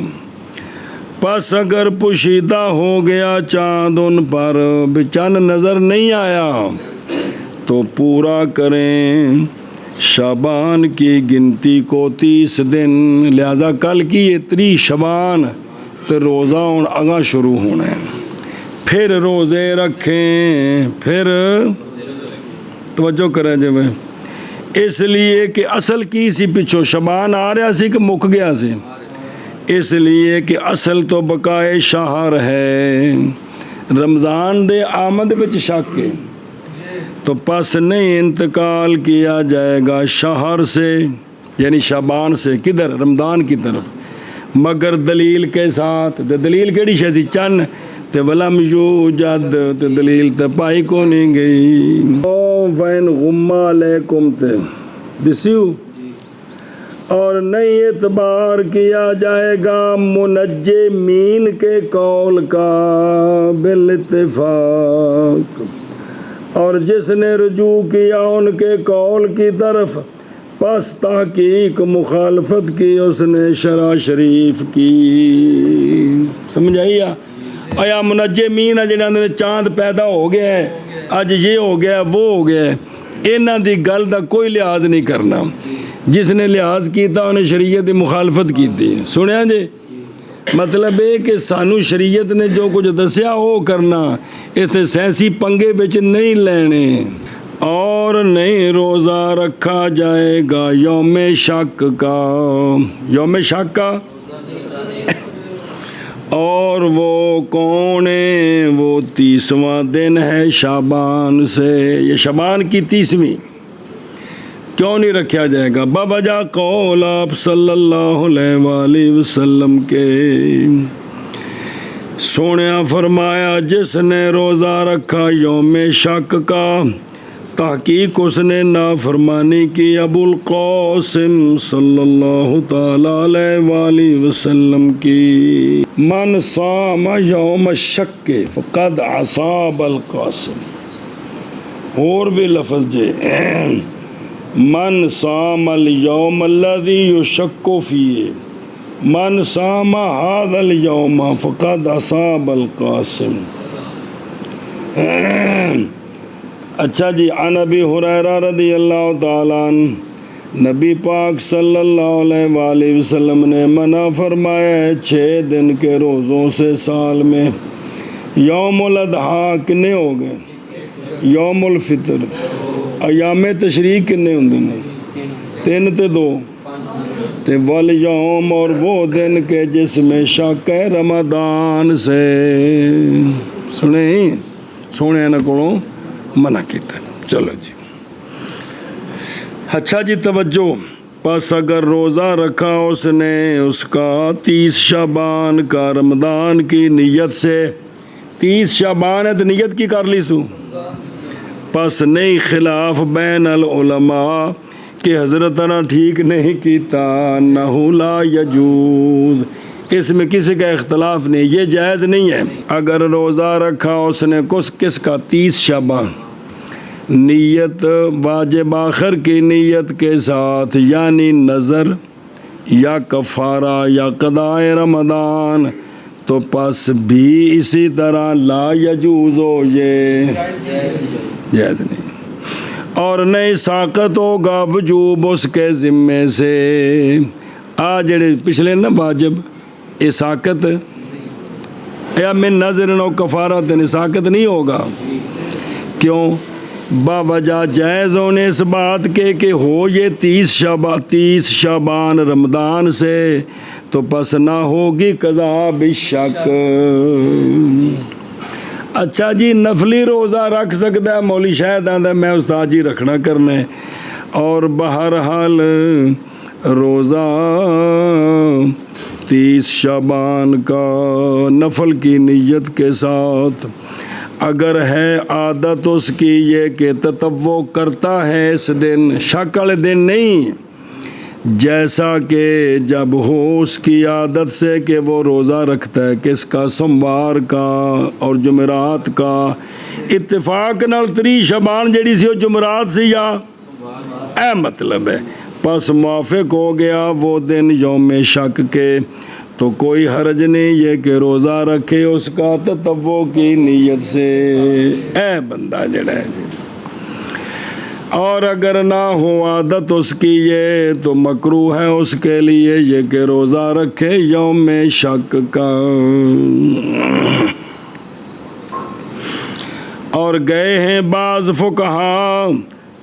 پس اگر پوشیدہ ہو گیا چاند ان پر بھی چاند نظر نہیں آیا تو پورا کریں شعبان کی گنتی کو 30 دن لہذا کل کی یہ 30 شعبان تو روزہ اگاں شروع ہونا ہے پھر روزے رکھیں، پھر توجہ کریں جی میں، اس لیے کہ اصل کی سی پچھو شبان آ رہا سی کہ مک گیا سی، اس لیے کہ اصل تو بقائے شہر ہے، رمضان دے آمد وچ شک ہے، تو پس نہیں انتقال کیا جائے گا شہر سے یعنی شعبان سے، کدھر؟ رمضان کی طرف، مگر دلیل کے ساتھ۔ دلیل کیڑی شے سی؟ چن تے ولم یوجد، تے دلیل تے پائی کو نہیں گئی۔ وین غمّا علیکم تے دسیو، اور نہیں اعتبار کیا جائے گا منجمین کے قول کا بالاتفاق، اور جس نے رجوع کیا ان کے قول کی طرف پس تحقیق مخالفت کی اس نے شرع شریف کی۔ سمجھ آئی؟ آیا منجمین جنہاں نے چاند پیدا ہو گیا ہے، اج یہ ہو گیا وہ ہو گیا ہے، انہاں دی گل دا کوئی لحاظ نہیں کرنا، جس نے لحاظ کیتا انہیں شریعت دی مخالفت کیتی۔ سنیا جی؟ مطلب ہے کہ سانو شریعت نے جو کچھ دسیا وہ کرنا، اس سینسی پنگے بچ نہیں لینے۔ اور نہیں روزہ رکھا جائے گا یوم شک کا، یوم شک کا، اور وہ کون ہے؟ وہ 30واں دن ہے شعبان سے، یہ شعبان کی 30ویں۔ کیوں نہیں رکھا جائے گا؟ بوجہ قول آپ صلی اللہ علیہ وآلہ وسلم کے، سونیا فرمایا جس نے روزہ رکھا یوم شک کا، تحقیق اس نے نافرمانی کی ابو القاسم صلی اللہ تعالی علیہ وآلہ وسلم کی۔ من صام یوم الشک فقد عصاب القاسم۔ اور بھی لفظ جے، من صام اليوم الذي يشك فيه، من صام هذا اليوم فقد عصاب القاسم۔ اچھا جی، عن ابی ہریرہ رضی اللہ تعالیٰ عنہ، نبی پاک صلی اللہ علیہ وآلہ وسلم نے منع فرمایا ہے 6 دن کے روزوں سے سال میں۔ یوم الاضحیٰ کنے ہو گئے؟ یوم الفطر۔ ایام تشریق کنے ہوندے نے؟ 3 تے 2 تے والیوم، اور وہ دن کے جس میں شک ہے رمضان سے۔ سنیں سونے نہ کولوں منع کیتا۔ چلو جی، اچھا جی توجہ، پس اگر روزہ رکھا اس نے اس کا 30 شعبان کا رمضان کی نیت سے، 30 شعبان ہے تو نیت کی کر لی سو، پس نہیں خلاف بین العلماء کہ حضرت نے ٹھیک نہیں کیتا، انہو لا یجوز، اس میں کسی کا اختلاف نہیں، یہ جائز نہیں ہے۔ اگر روزہ رکھا اس نے کس کا 30 شعبان، نیت واجب آخر کی نیت کے ساتھ، یعنی نظر یا کفارہ یا قضاء رمضان، تو پس بھی اسی طرح لا یجوز ہو، یہ جائز نہیں، اور نہیں ساقط ہوگا وجوب اس کے ذمے سے۔ جڑے پچھلے نا واجب یہ ساقط یا من نظر و کفارت ساقط نہیں ہوگا، کیوں؟ باوجہ جائز ہونے اس بات کے کہ ہو یہ 30 شعبان رمضان سے، تو پس نہ ہوگی قضا بالشک۔ اچھا جی، نفلی روزہ رکھ سکتا ہے مولی شاید آندہ میں استاد جی رکھنا کرنے، اور بہرحال روزہ 30 شعبان کا نفل کی نیت کے ساتھ، اگر ہے عادت اس کی یہ کہ تطوع کرتا ہے اس دن، شک والے دن نہیں، جیسا کہ جب ہو اس کی عادت سے کہ وہ روزہ رکھتا ہے کس کا؟ سوموار کا اور جمعرات کا۔ اتفاق نال 30 شعبان جڑی سی وہ جمعرات سی یا اے مطلب ہے، پس موافق ہو گیا وہ دن یوم شک کے، تو کوئی حرج نہیں یہ کہ روزہ رکھے اس کا تطوع کی نیت سے، اے بندہ جڑا ہے۔ اور اگر نہ ہو عادت اس کی یہ، تو مکروہ ہے اس کے لیے یہ کہ روزہ رکھے یوم شک کا۔ اور گئے ہیں بعض فقہا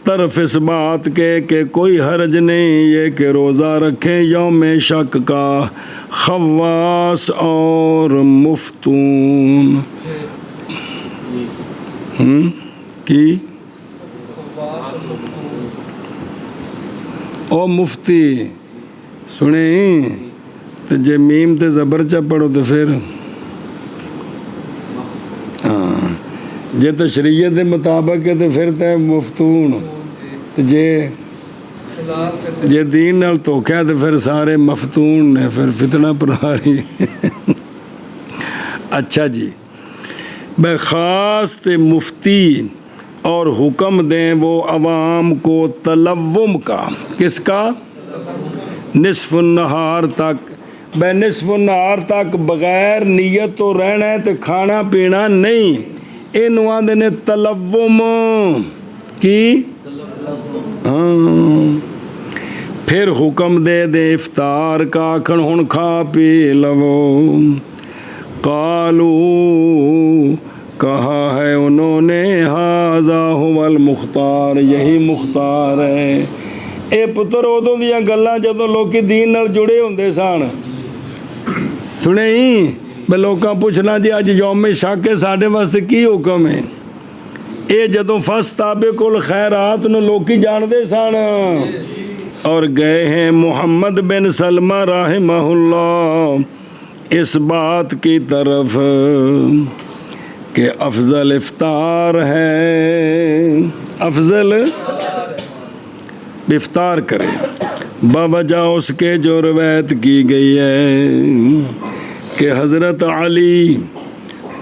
طرف اس بات کے کہ کوئی حرج نہیں یہ کہ روزہ رکھیں یوم شک کا خواص اور مفتون کی او مفتی سنیں تو جے میم تے زبر چا پڑھو تو پھر ہاں جے تو شریعت دے مطابق ہے تو پھر تے مفتون تو جے دین نال دھوکھا ہے تو پھر سارے مفتون نے پھر فتنہ پراری اچھا جی بے خاص تے مفتی اور حکم دیں وہ عوام کو تلوم کا کس کا نصف النہار تک بے نصف النہار تک بغیر نیت تو رہنا ہے تو کھانا پینا نہیں انہوں آدھے نے تلوم کی ہاں پھر حکم دے دے افطار کا کھن ہن کھا پی لو قالو کہا ہے انہوں نے ھذا ھو المختار یہی مختار ہے اے پتر ادوں دیاں گلاں جدوں لوکی دین نال جڑے ہوندے سن سنے ہی میں لوکاں پوچھنا جی اج یوم شک ہے ساڈے واسطے کی حکم ہے اے جدوں فاستابقوا الخیرات نو لوکی جاندے سن اور گئے ہیں محمد بن سلمہ رحمہ اللہ اس بات کی طرف کہ افضل افطار ہے افضل افطار کرے بوجہ اس کے جو روایت کی گئی ہے کہ حضرت علی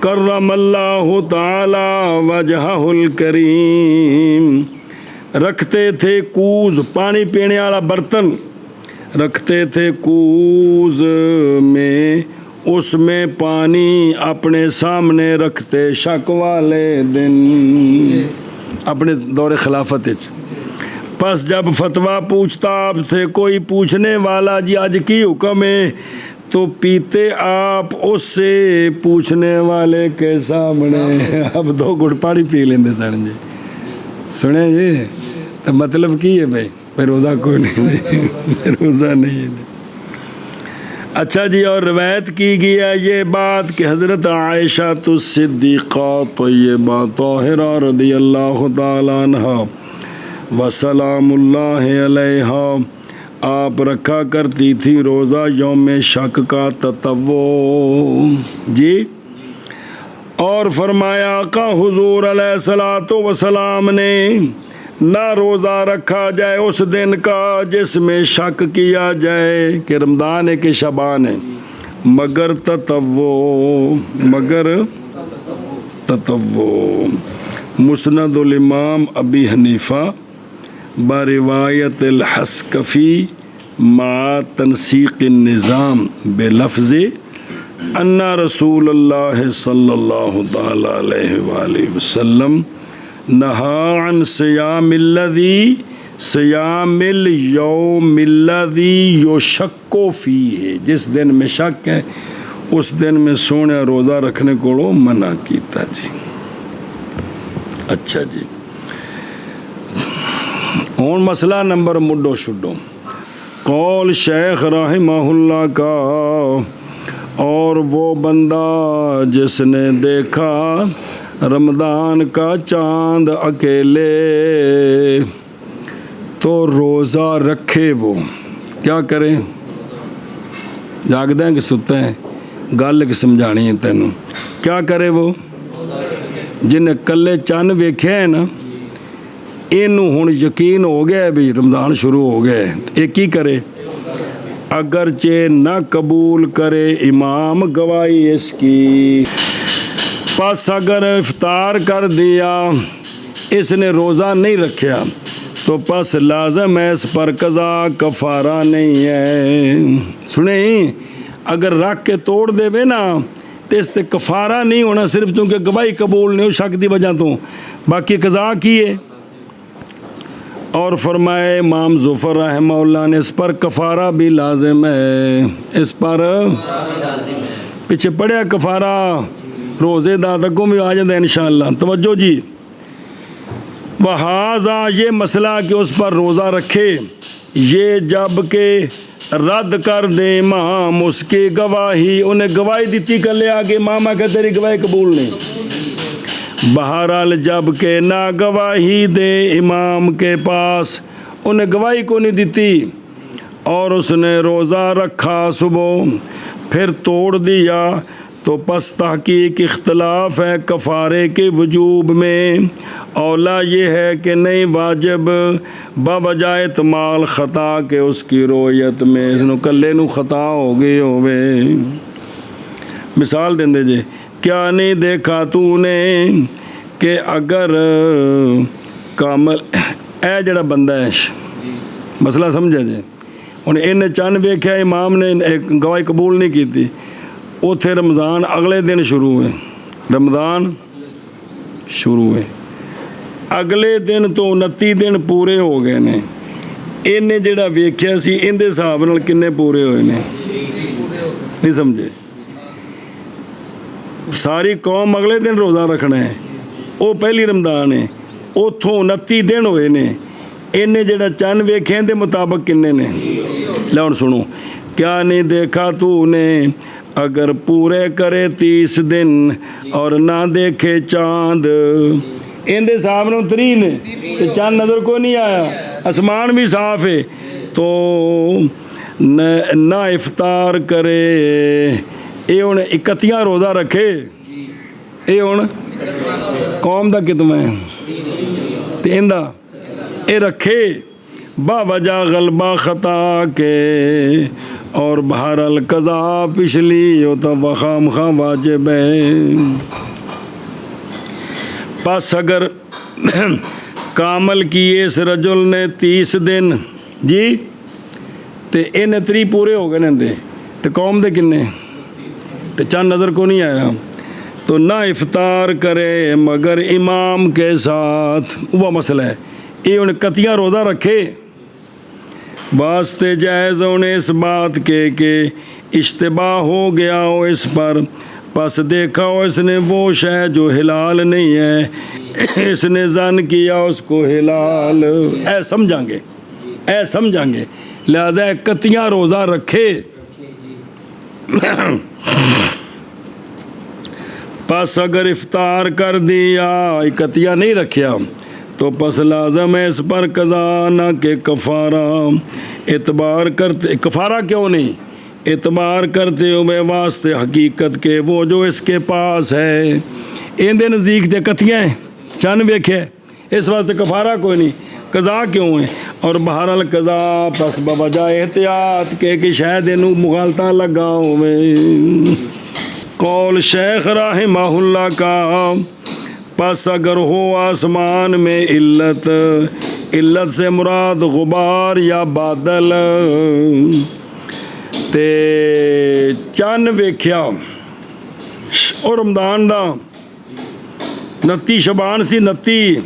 کرم اللہ تعالی وجہہ الکریم رکھتے تھے کوز پانی پینے والا برتن رکھتے تھے کوز میں اس میں پانی اپنے سامنے رکھتے شک والے دن اپنے دور خلافت پس جب فتویٰ پوچھتا آپ سے کوئی پوچھنے والا جی آج کی حکم ہے تو پیتے آپ اس سے پوچھنے والے کے سامنے اب 2 گھٹ پانی پی لیندے سن جی سنے جی تو مطلب کی ہے بھائی روزہ کوئی نہیں روزہ نہیں ہے اچھا جی اور روایت کی گئی ہے یہ بات کہ حضرت عائشہ الصدیقہ طیبہ طاہرہ رضی اللہ تعالیٰ عنہا وسلام اللہ علیہا آپ رکھا کرتی تھی روزہ یوم شک کا تطوع جی اور فرمایا آقا حضور علیہ الصلوۃ والسلام نے نہ روزہ رکھا جائے اس دن کا جس میں شک کیا جائے کہ رمضان ہے کہ شعبان ہے مگر تطوع مسند الامام ابی حنیفہ بروایت الحسکفی مع تنسیق النظام بلفظ ان رسول اللہ صلی اللہ تعالی علیہ وآلہ وسلم نہا عن صیام اليوم الذی یشک فیہ جس دن میں شک ہے اس دن میں سونے روزہ رکھنے کو منع کیتا جی اچھا جی ہون مسئلہ نمبر مڈو شڈو قول شیخ رحمہ اللہ کا اور وہ بندہ جس نے دیکھا رمضان کا چاند اکیلے تو روزہ رکھے وہ کیا کریں جاگدے ہیں کہ ستے ہیں گل کہ سمجھانی ہے تینوں کیا کرے وہ جن کلے چند ویکھے ہیں نا اینوں ہن یقین ہو گیا بھی رمضان شروع ہو گیا ایک ہی کرے اگرچہ نہ قبول کرے امام گواہی اس کی پس اگر افطار کر دیا اس نے روزہ نہیں رکھیا تو پس لازم ہے اس پر قضا کفارہ نہیں ہے سنیں اگر رکھ کے توڑ دے وے نا تو اس تے کفارہ نہیں ہونا صرف چونکہ گواہی قبول نہیں ہو شک دی وجہ تو باقی قضا کی ہے اور فرمائے امام ظفر رحمہ اللہ نے اس پر کفارہ بھی لازم ہے اس پر پیچھے پڑھیا کفارہ روزے دا تک بھی آ جاتا ہے انشاءاللہ. توجہ جی. وہذا یہ مسئلہ کہ اس پر روزہ رکھے یہ جب کہ رد کر دے امام اس کی گواہی. انہیں گواہی دیتی کر لے آگے ماما کہ تیری گواہی قبول نہیں. بہرحال جب کہ نہ گواہی دے امام کے پاس, انہیں گواہی کو نہیں دیتی اور اس نے روزہ رکھا صبح پھر توڑ دیا تو پس تحقیق اختلاف ہے کفارے کے وجوب میں. اولا یہ ہے کہ نہیں واجب بوجہ احتمال خطا کہ اس کی رویت میں اس نو کلے نو خطا ہو گئی ہوئے. مثال دیں دے جی. کیا نہیں دیکھا تو نے کہ اگر کامل اے جڑا بندہ ہے مسئلہ سمجھا جی. انہیں انہیں چند ویکھیا امام نے گواہی قبول نہیں کی تھی. اوتھے رمضان اگلے دن شروع ہوئے. رمضان شروع ہوئے اگلے دن تو 29 دن پورے ہو گئے نے. انہیں جڑا ویکھیا سی ان دے حساب نال کنے پورے ہوئے نے نہیں سمجھے. ساری قوم اگلے دن روزہ رکھنا ہے, وہ پہلی رمضان ہے, اتوں 29 دن ہوئے نے. انہیں جڑا چند ویکھے دے مطابق کنے نے. لے ہن سنو. کیا نہیں دیکھا تو نے اگر پورے کرے 30 دن اور نہ دیکھے چاند, ان دے حساب نال 30 نے تے چاند نظر کو نہیں آیا, آسمان بھی صاف ہے, تو نہ افطار کرے. یہ ہوں 31 روزہ رکھے. یہ ہوں قوم دا کتنا ہے تے اندا اے رکھے باوجہ غلبہ خطا کے اور بہرحال قضا پچھلی ہو تو بخام خواہ واجب ہے. پس اگر کامل کیے اس رجل نے 30 دن جی تے ان 30 پورے ہو گئے نے تے قوم دے کنے تے چند نظر کو نہیں آیا, تو نہ افطار کرے مگر امام کے ساتھ. وہ مسئلہ ہے یہ انہیں 31 روزہ رکھے واسطے جائز انہیں اس بات کے کہ اشتباہ ہو گیا ہو اس پر, پس دیکھا ہو اس نے وہ شے جو ہلال نہیں ہے, اس نے ظن کیا اس کو ہلال. اے سمجھیں گے اے سمجھیں گے لہذا 31 روزہ رکھے. پس اگر افطار کر دیا 31 نہیں رکھیا تو پس لازم ہے اس پر قضا نہ کہ کفارہ. اعتبار کرتے کفارہ کیوں نہیں, اعتبار کرتے ہوئے واسطے حقیقت کے وہ جو اس کے پاس ہے. ان دے نزدیک تے 31 ہیں چند ویکھے, اس واسطے کفارہ کوئی نہیں, قضا کیوں ہے. اور بہرحال قضا پس بوجہ احتیاط کہ شاید انہوں مغالطہ لگا ہوئے. قول شیخ رحمہ اللہ کا پس اگر ہو آسمان میں علت, علت سے مراد غبار یا بادل, تے چند ویکھیا اور رمضان دا 29 شبان سی 29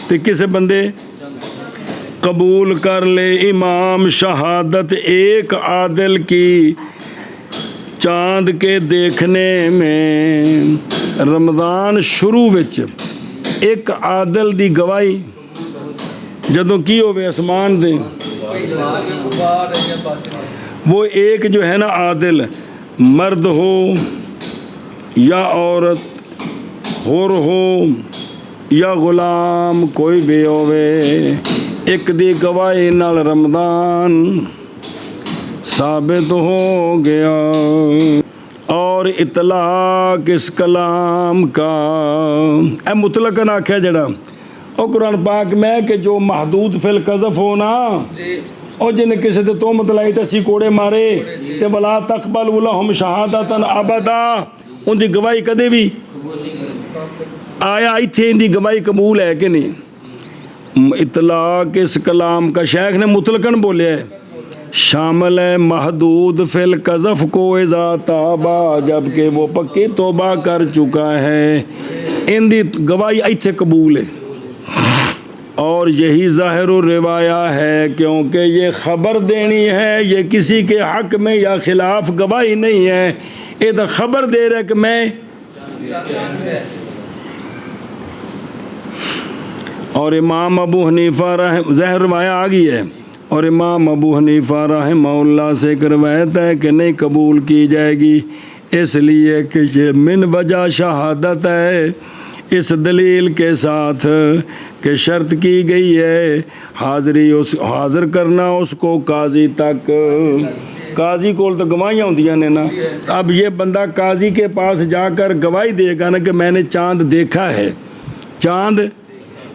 تے کسے بندے قبول کر لے امام شہادت ایک عادل کی چاند کے دیکھنے میں. رمضان شروع وچ ایک عادل دی گواہی جدوں کی ہوئے آسمان دے, وہ ایک جو ہے نا عادل مرد ہو یا عورت, حر ہو یا غلام کوئی بھی ہوئے, ایک دی گواہی نال رمضان ثابت ہو گیا. اور اطلاق اس کلام کا اے مطلقاً آکھیا جڑا او قرآن پاک میں کہ جو محدود فی القذف ہونا او جن کسی تے تو مطلعی تے کوڑے مارے تے ولا تقبل لہم شہادتاً ابدا, ان دی گواہی کدے بھی آیا ایتھے ان دی گواہی قبول ہے کہ نہیں. اطلاق اس کلام کا شیخ نے مطلقاً بولے ہے, شامل ہے محدود فی القذف کو اذا تابا, جبکہ وہ پکی توبہ کر چکا ہے. ان دی گواہی ایتھے قبول ہے. اور یہی ظاہر الروایہ ہے کیونکہ یہ خبر دینی ہے, یہ کسی کے حق میں یا خلاف گواہی نہیں ہے. یہ تو خبر دے رہا ہے کہ میں اور امام ابو حنیفہ ظاہر روایہ آ گئی ہے، اور امام ابو حنیفہ رحمہ اللہ سے ایک روایت ہے کہ نہیں قبول کی جائے گی، اس لیے کہ یہ من وجہ شہادت ہے، اس دلیل کے ساتھ کہ شرط کی گئی ہے حاضر کرنا اس کو قاضی تک، قاضی کو تو گواہیاں ہوندیاں نے نا، اب یہ بندہ قاضی کے پاس جا کر گواہی دے گا نا کہ میں نے چاند دیکھا ہے، چاند،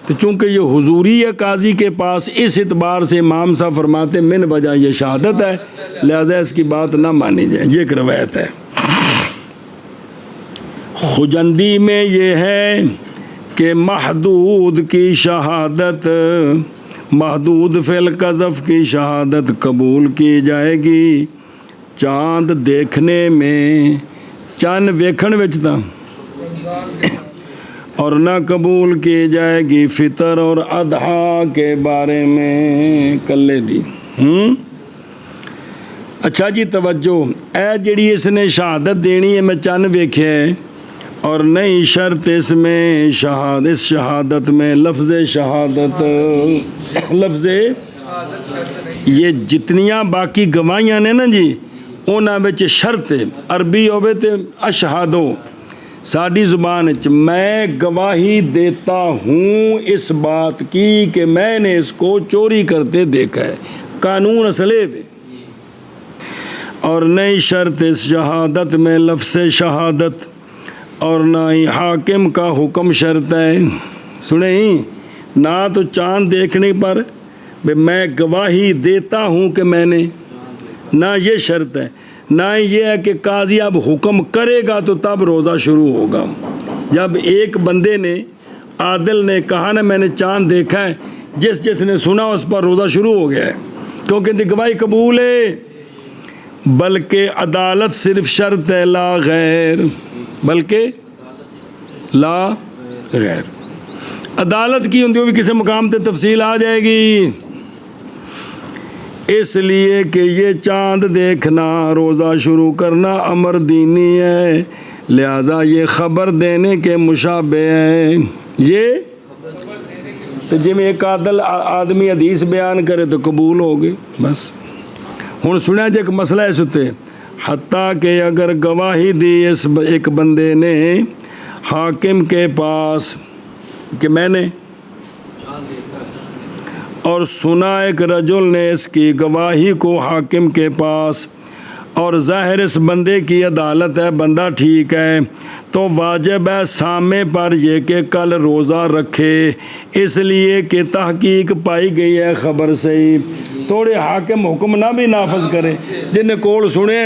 تو چونکہ یہ حضوری ہے قاضی کے پاس، اس اعتبار سے امام صاحب فرماتے من وجہ یہ شہادت ہے، لہذا اس کی بات نہ مانی جائے، یہ ایک روایت ہے۔ خجندی میں یہ ہے کہ محدود کی شہادت، محدود فی القذف کی شہادت قبول کی جائے گی چاند دیکھنے میں، چاند ویکھن وچ تا، اور نہ قبول کی جائے گی فطر اور اضحیٰ کے بارے میں کلے دی۔ اچھا جی توجہ، اے جڑی اس نے شہادت دینی ہے میں چند ویکھے ہے، اور نئی شرط اس میں اس شہادت میں لفظ شہادت، لفظ یہ جتنیاں باقی گواہیاں نے نا جی انہاں وچ شرط عربی ہوے تے اشہادو، ساڈی زبان وچ میں گواہی دیتا ہوں اس بات کی کہ میں نے اس کو چوری کرتے دیکھا ہے، قانون اصلے پہ، اور نئی شرط اس شہادت میں لفظ شہادت، اور نہ ہی حاکم کا حکم شرط ہے، سنیں، نہ تو چاند دیکھنے پر میں گواہی دیتا ہوں کہ میں نے، نہ یہ شرط ہے، نہ یہ ہے کہ قاضی اب حکم کرے گا تو تب روزہ شروع ہوگا، جب ایک بندے نے عادل نے کہا نا میں نے چاند دیکھا ہے، جس نے سنا اس پر روزہ شروع ہو گیا ہے، کیونکہ ان کی گواہی قبول ہے، بلکہ عدالت صرف شرط ہے لا غیر، بلکہ لا غیر، عدالت کی ہوندی وہ بھی کسی مقام تے تفصیل آ جائے گی، اس لیے کہ یہ چاند دیکھنا روزہ شروع کرنا امر دینی ہے، لہذا یہ خبر دینے کے مشابہ ہے، یہ تو جی میں ایک عادل آدمی حدیث بیان کرے تو قبول ہوگی بس۔ ہن سنیا جی ایک مسئلہ ہے ستے، حتیٰ کہ اگر گواہی دی اس ایک بندے نے حاکم کے پاس کہ میں نے، اور سنا ایک رجل نے اس کی گواہی کو حاکم کے پاس، اور ظاہر اس بندے کی عدالت ہے، بندہ ٹھیک ہے، تو واجب ہے سامع پر یہ کہ کل روزہ رکھے، اس لیے کہ تحقیق پائی گئی ہے خبر سے، تھوڑے حاکم حکم نہ بھی نافذ کرے، جن کول سنے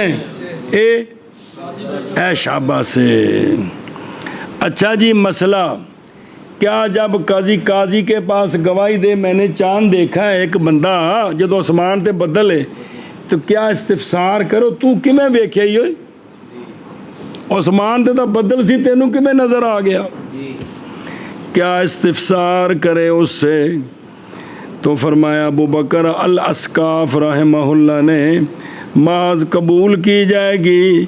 اے شابہ سے۔ اچھا جی مسئلہ کیا جب قاضی کے پاس گواہی دے میں نے چاند دیکھا ہے ایک بندہ جب آسمان تے بدل ہے، تو کیا استفسار کرو تو کمیں ویکھیا ہی ہوئی، آسمان تے تو بدل سی تینوں کمیں نظر آ گیا، کیا استفسار کرے اس سے؟ تو فرمایا ابو بکر الاسقاف رحمہ اللہ نے محض قبول کی جائے گی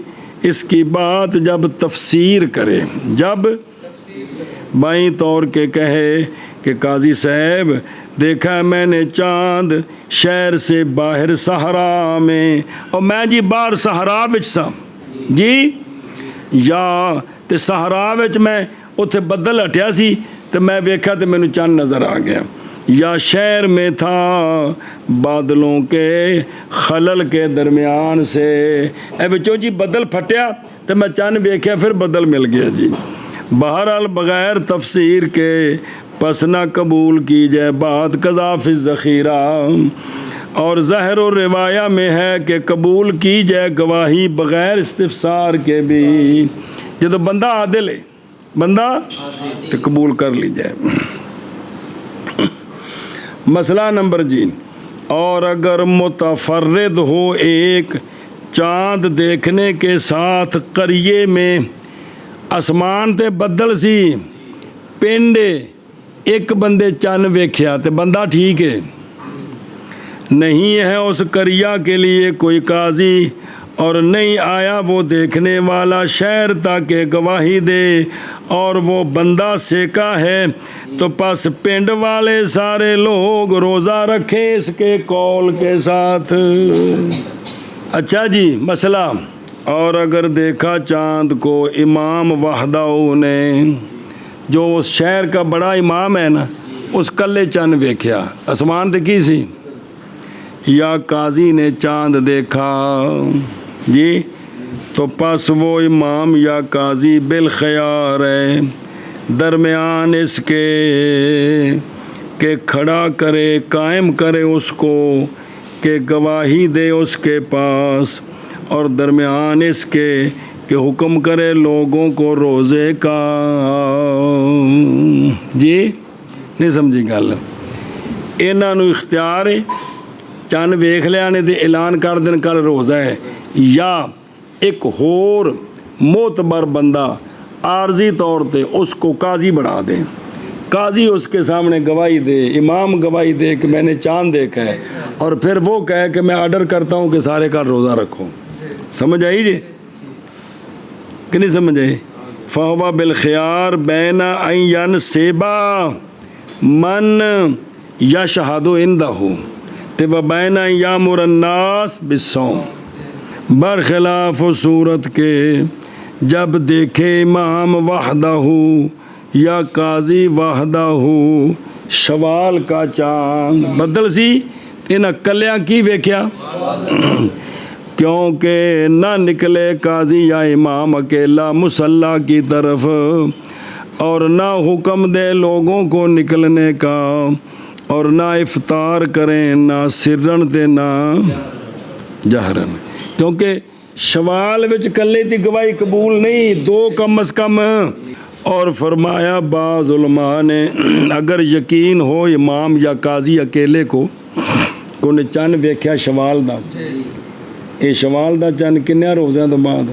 اس کی بات جب تفسیر کرے، جب بائیں طور کے کہے کہ قاضی صاحب دیکھا ہے میں نے چاند شہر سے باہر صحرا میں، اور میں جی باہر صحرا وچ سا جی، یا تے صحرا وچ میں اتھے بدل ہٹیا سی تو میں ویکھا تو مینوں چاند نظر آ گیا، یا شہر میں تھا بادلوں کے خلل کے درمیان سے، اے بچوں جی بدل پھٹیا تو میں چاند ویکھیا پھر بدل مل گیا جی، بہرحال بغیر تفسیر کے پس نہ قبول کی جائے بات قضا فی الذخیرہ، اور ظاہر و روایہ میں ہے کہ قبول کی جائے گواہی بغیر استفسار کے بھی، جب بندہ عادل ہے بندہ تو قبول کر لی جائے۔ مسئلہ نمبر جی، اور اگر متفرد ہو ایک چاند دیکھنے کے ساتھ قریے میں، آسمان تے بدل سی پنڈے ایک بندے چند ویکھیا تے بندہ ٹھیک ہے، نہیں ہے اس قریہ کے لیے کوئی قاضی اور نہیں آیا وہ دیکھنے والا شہر تاکہ گواہی دے، اور وہ بندہ سیکا ہے، تو پس پنڈ والے سارے لوگ روزہ رکھے اس کے قول کے ساتھ۔ اچھا جی، مسئلہ، اور اگر دیکھا چاند کو امام وحدہ نے، جو اس شہر کا بڑا امام ہے نا، اس کلے چند ویکھیا، آسمان تے کی سی، یا قاضی نے چاند دیکھا جی، تو پس وہ امام یا قاضی بالخیار ہے درمیان اس کے کہ کھڑا کرے، قائم کرے اس کو کہ گواہی دے اس کے پاس، اور درمیان اس کے کہ حکم کرے لوگوں کو روزے کا۔ جی نہیں سمجھی گل؟ انہاں نو اختیار ہے، چند ویکھ لیا نے تے اعلان کر دین کل روزہ ہے، یا ایک ہور معتبر بندہ عارضی طور تے اس کو قاضی بنا دے، قاضی اس کے سامنے گواہی دے، امام گواہی دے کہ میں نے چاند دیکھا ہے، اور پھر وہ کہے کہ میں آرڈر کرتا ہوں کہ سارے کا روزہ رکھو۔ سمجھ آئی جی کہ نہیں سمجھ آئی؟ فَهُوَ بِالْخِيَارِ بَيْنَ أَن يَنْصِبَ مَن يَشْهَدُ عِندَهُ وَبَيْنَ أَن يَأْمُرَ النَّاسَ بِالصَّوْمِ، برخلاف صورت کے جب دیکھے امام وحدہ یا قاضی وحدہ شوال کا چاند، بدل سی انہاں کلیاں کی ویکھیا، کیونکہ نہ نکلے قاضی یا امام اکیلا مصلی کی طرف، اور نہ حکم دے لوگوں کو نکلنے کا، اور نہ افطار کریں، نہ سرن تے نہ جہرن، کیونکہ شوال وچ کلے دی گواہی قبول نہیں، دو کم از کم۔ اور فرمایا بعض علماء نے اگر یقین ہو امام یا قاضی اکیلے کو نے چند ویکھیا شوال دا، یہ شوال دا چند کنیا روزیاں تو بعد،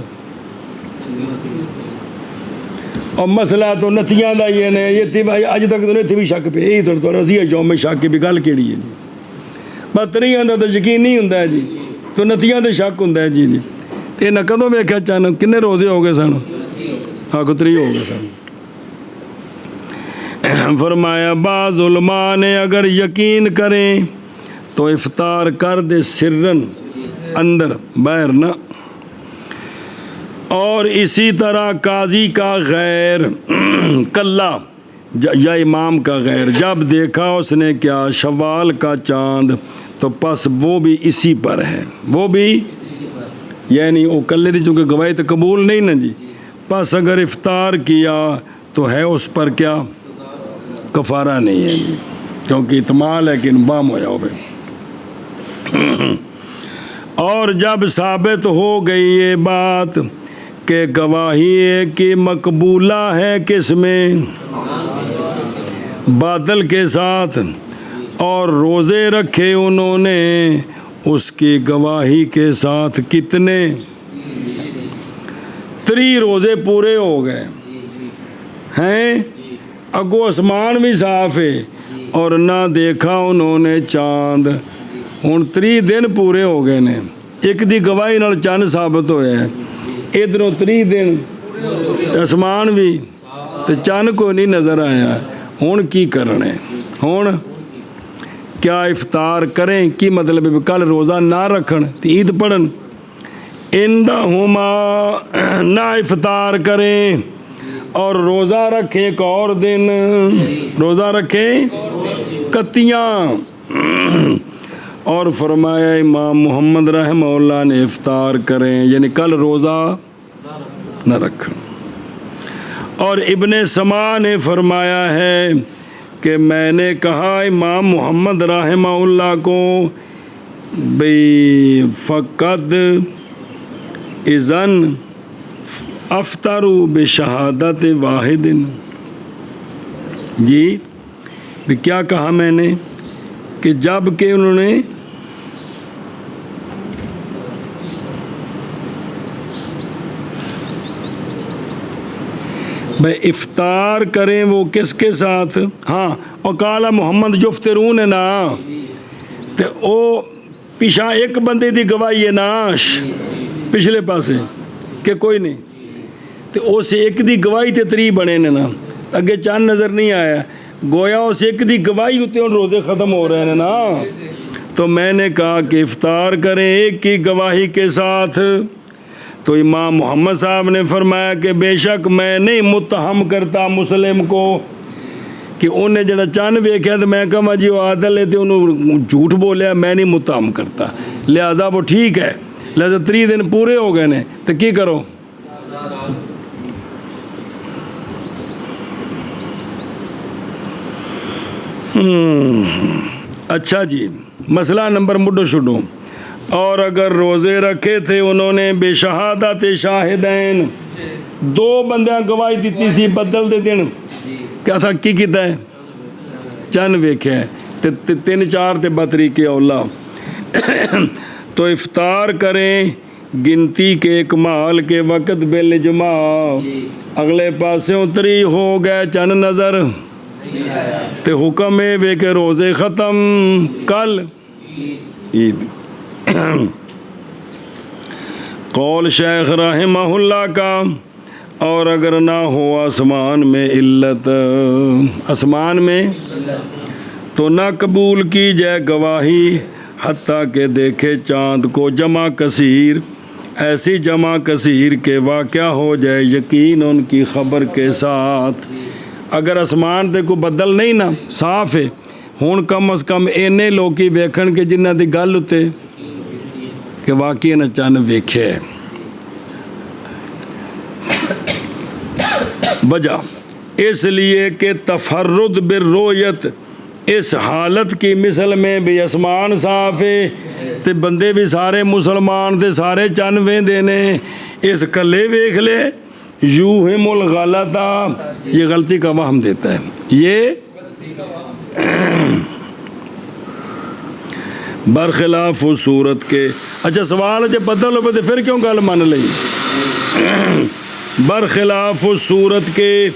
اور مسئلہ تو نتیاں دا یہ نے، یہ تھی بھائی اج تک تو نہیں تھی بھی شک پہ، یہی تو رضی ہے یوم شک کی بھی گل کیڑی ہے جی، بس تریاں دا تو یقین نہیں ہوندا ہے جی، تو نتیاں تے شک ہوندا ہے جی۔ تے نہ کدوں ویکھیا چند کنے روزے ہو گئے سن؟ تری ہو گئے سن۔ فرمایا بعض علماء نے اگر یقین کریں تو افطار کر دے سرن، اندر باہر نہ، اور اسی طرح قاضی کا غیر کلا یا امام کا غیر جب دیکھا اس نے کیا شوال کا چاند، تو پس وہ بھی اسی پر ہے، وہ بھی یعنی وہ کلے دی چونکہ گواہی تو قبول نہیں نا جی، پس اگر افطار کیا تو ہے اس پر کیا کفارہ نہیں ہے جی، کیونکہ اتمال ہے کہ انبام ہو جاؤ بھائی۔ اور جب ثابت ہو گئی یہ بات کہ گواہی ایک کی مقبولہ ہے کس میں، باطل کے ساتھ، اور روزے رکھے انہوں نے اس کی گواہی کے ساتھ کتنے، 3 روزے پورے ہو گئے ہیں، اگو آسمان بھی صاف ہے، اور نہ دیکھا انہوں نے چاند، ہن 3 دن پورے ہو گئے نے، ایک دی گواہی نال چاند ثابت ہویا ہے، ادھروں 3 دن آسمان بھی تو چاند کو نہیں نظر آیا، ہن کی کرنے، ہن کیا افطار کریں، کی مطلب ہے کل روزہ نہ رکھن تے عید پڑھن، اندہما نہ افطار کریں اور روزہ رکھیں ایک اور دن، روزہ رکھیں 31، اور فرمایا امام محمد رحمہ اللہ نے افطار کریں یعنی کل روزہ نہ رکھیں۔ اور ابن سما نے فرمایا ہے کہ میں نے کہا امام محمد رحمہ اللہ کو بھئی فقط اذن افطروا بشہادت واحد، جی بھی کیا کہا میں نے کہ جب کہ انہوں نے بھائی افطار کریں وہ کس کے ساتھ، ہاں وقال محمد یفطرون ہے نا، تے او پیچھا ایک بندے دی گواہی ہے نا، ਪਿਛਲੇ ਪਾਸੇ ਕਿ ਕੋਈ ਨਹੀਂ। ਤੇ ਉਸ ਇੱਕ ਦੀ ਗਵਾਹੀ ਤੇ 3 ਬਣੇ ਨੇ ਨਾ, ਅੱਗੇ ਚੰਨ ਨਜ਼ਰ ਨਹੀਂ ਆਇਆ, گویا اس ایک دی گواہی ہوتے ہیں روزے ختم ہو رہے ہیں نا. تو میں نے کہا کہ افطار کریں ایک کی گواہی کے ساتھ. تو امام محمد صاحب نے فرمایا کہ بے شک میں نہیں متہم کرتا مسلم کو کہ انہیں جڑا چند ویکھیا تو میں کہا جی وہ عادل ہے تو انہوں جھوٹ بولیا، میں نہیں متہم کرتا، لہذا وہ ٹھیک ہے. لہذا 3 دن پورے ہو گئے نے تو کی کرو. اچھا جی، مسئلہ نمبر مڈو شڈو. اور اگر روزے رکھے تھے انہوں نے بے شہادت شاہدین، 2 بندیاں گواہی دیتی سی بدل دے دن، کیسا کی کیتا ہے چند ویکھے تے 3-4 تے بطریقے اولا. تو افطار کریں گنتی کے اکمال کے وقت بالاجماع. اگلے پاسے اتری ہو گئے چند نظر تے حکم ہے وے کہ روزے ختم کل عید. قول شیخ رحمہ اللہ کا، اور اگر نہ ہو آسمان میں علت، آسمان میں تو نہ قبول کی جائے گواہی حتیٰ کہ دیکھے چاند کو جمع کثیر، ایسی جمع کثیر کے واقعہ ہو جائے یقین ان کی خبر کے ساتھ. اگر آسمان تے کوئی بدل نہیں نا صاف ہے، ہون کم از کم اینے لوکی ویکھن کہ جنہ دی گل ہوتے کہ واقعی نہ چند ویکھے. وجہ اس لیے کہ تفرد بالرؤیت، اس حالت کی مثل میں بھی آسمان صاف ہے تے بندے بھی سارے مسلمان تے سارے چند ویندے نے، اس کلے ویکھ لے یوہم الغلطہ، یہ غلطی کا وہم دیتا ہے. یہ برخلاف صورت کے. اچھا سوال ہے جب بدل ہو تو پھر کیوں گل مان لئی؟ برخلاف صورت کے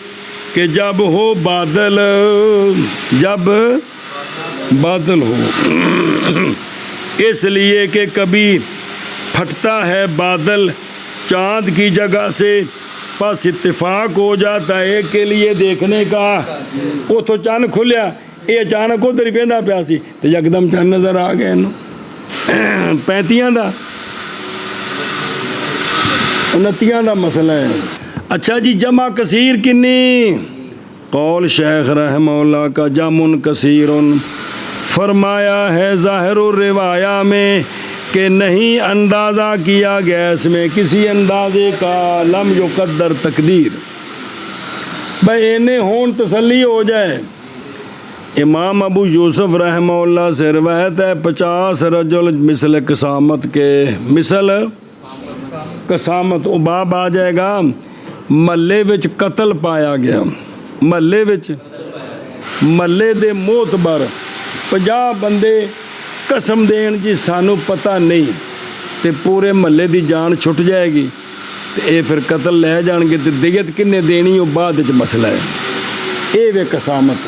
کہ جب ہو بادل، جب بادل ہو، اس لیے کہ کبھی پھٹتا ہے بادل چاند کی جگہ سے، پس اتفاق ہو جاتا ہے ایک کے لیے دیکھنے کا. وہ تو چاند کھلیا، یہ اچانک ادھر ہی پہندا پیا سی تو یکدم چاند نظر آ گئے. 35 دا 29 دا مسئلہ ہے. اچھا جی جمع کثیر کنی؟ قول شیخ رحمہ اللہ کا جمع کثیر، فرمایا ہے ظاہر الروایہ میں کہ نہیں اندازہ کیا گیا اس میں کسی اندازے کا، لم یقدر تقدیر. بھائی انہیں ہون تسلی ہو جائے. امام ابو یوسف رحمہ اللہ سے روایت ہے 50 رجل مثل قسامت کے، مثل قسامت. وہ باب آ جائے گا. محلے وچ قتل پایا گیا، محلے وچ، محلے دے موتبر 50 بندے قسم دین جی سانو پتہ نہیں، تے پورے محلے دی جان چھٹ جائے گی تے اے پھر قتل لے جان گے تے دیت کنے دینی وہ بعد وچ مسئلہ ہے. اے وے قسامت.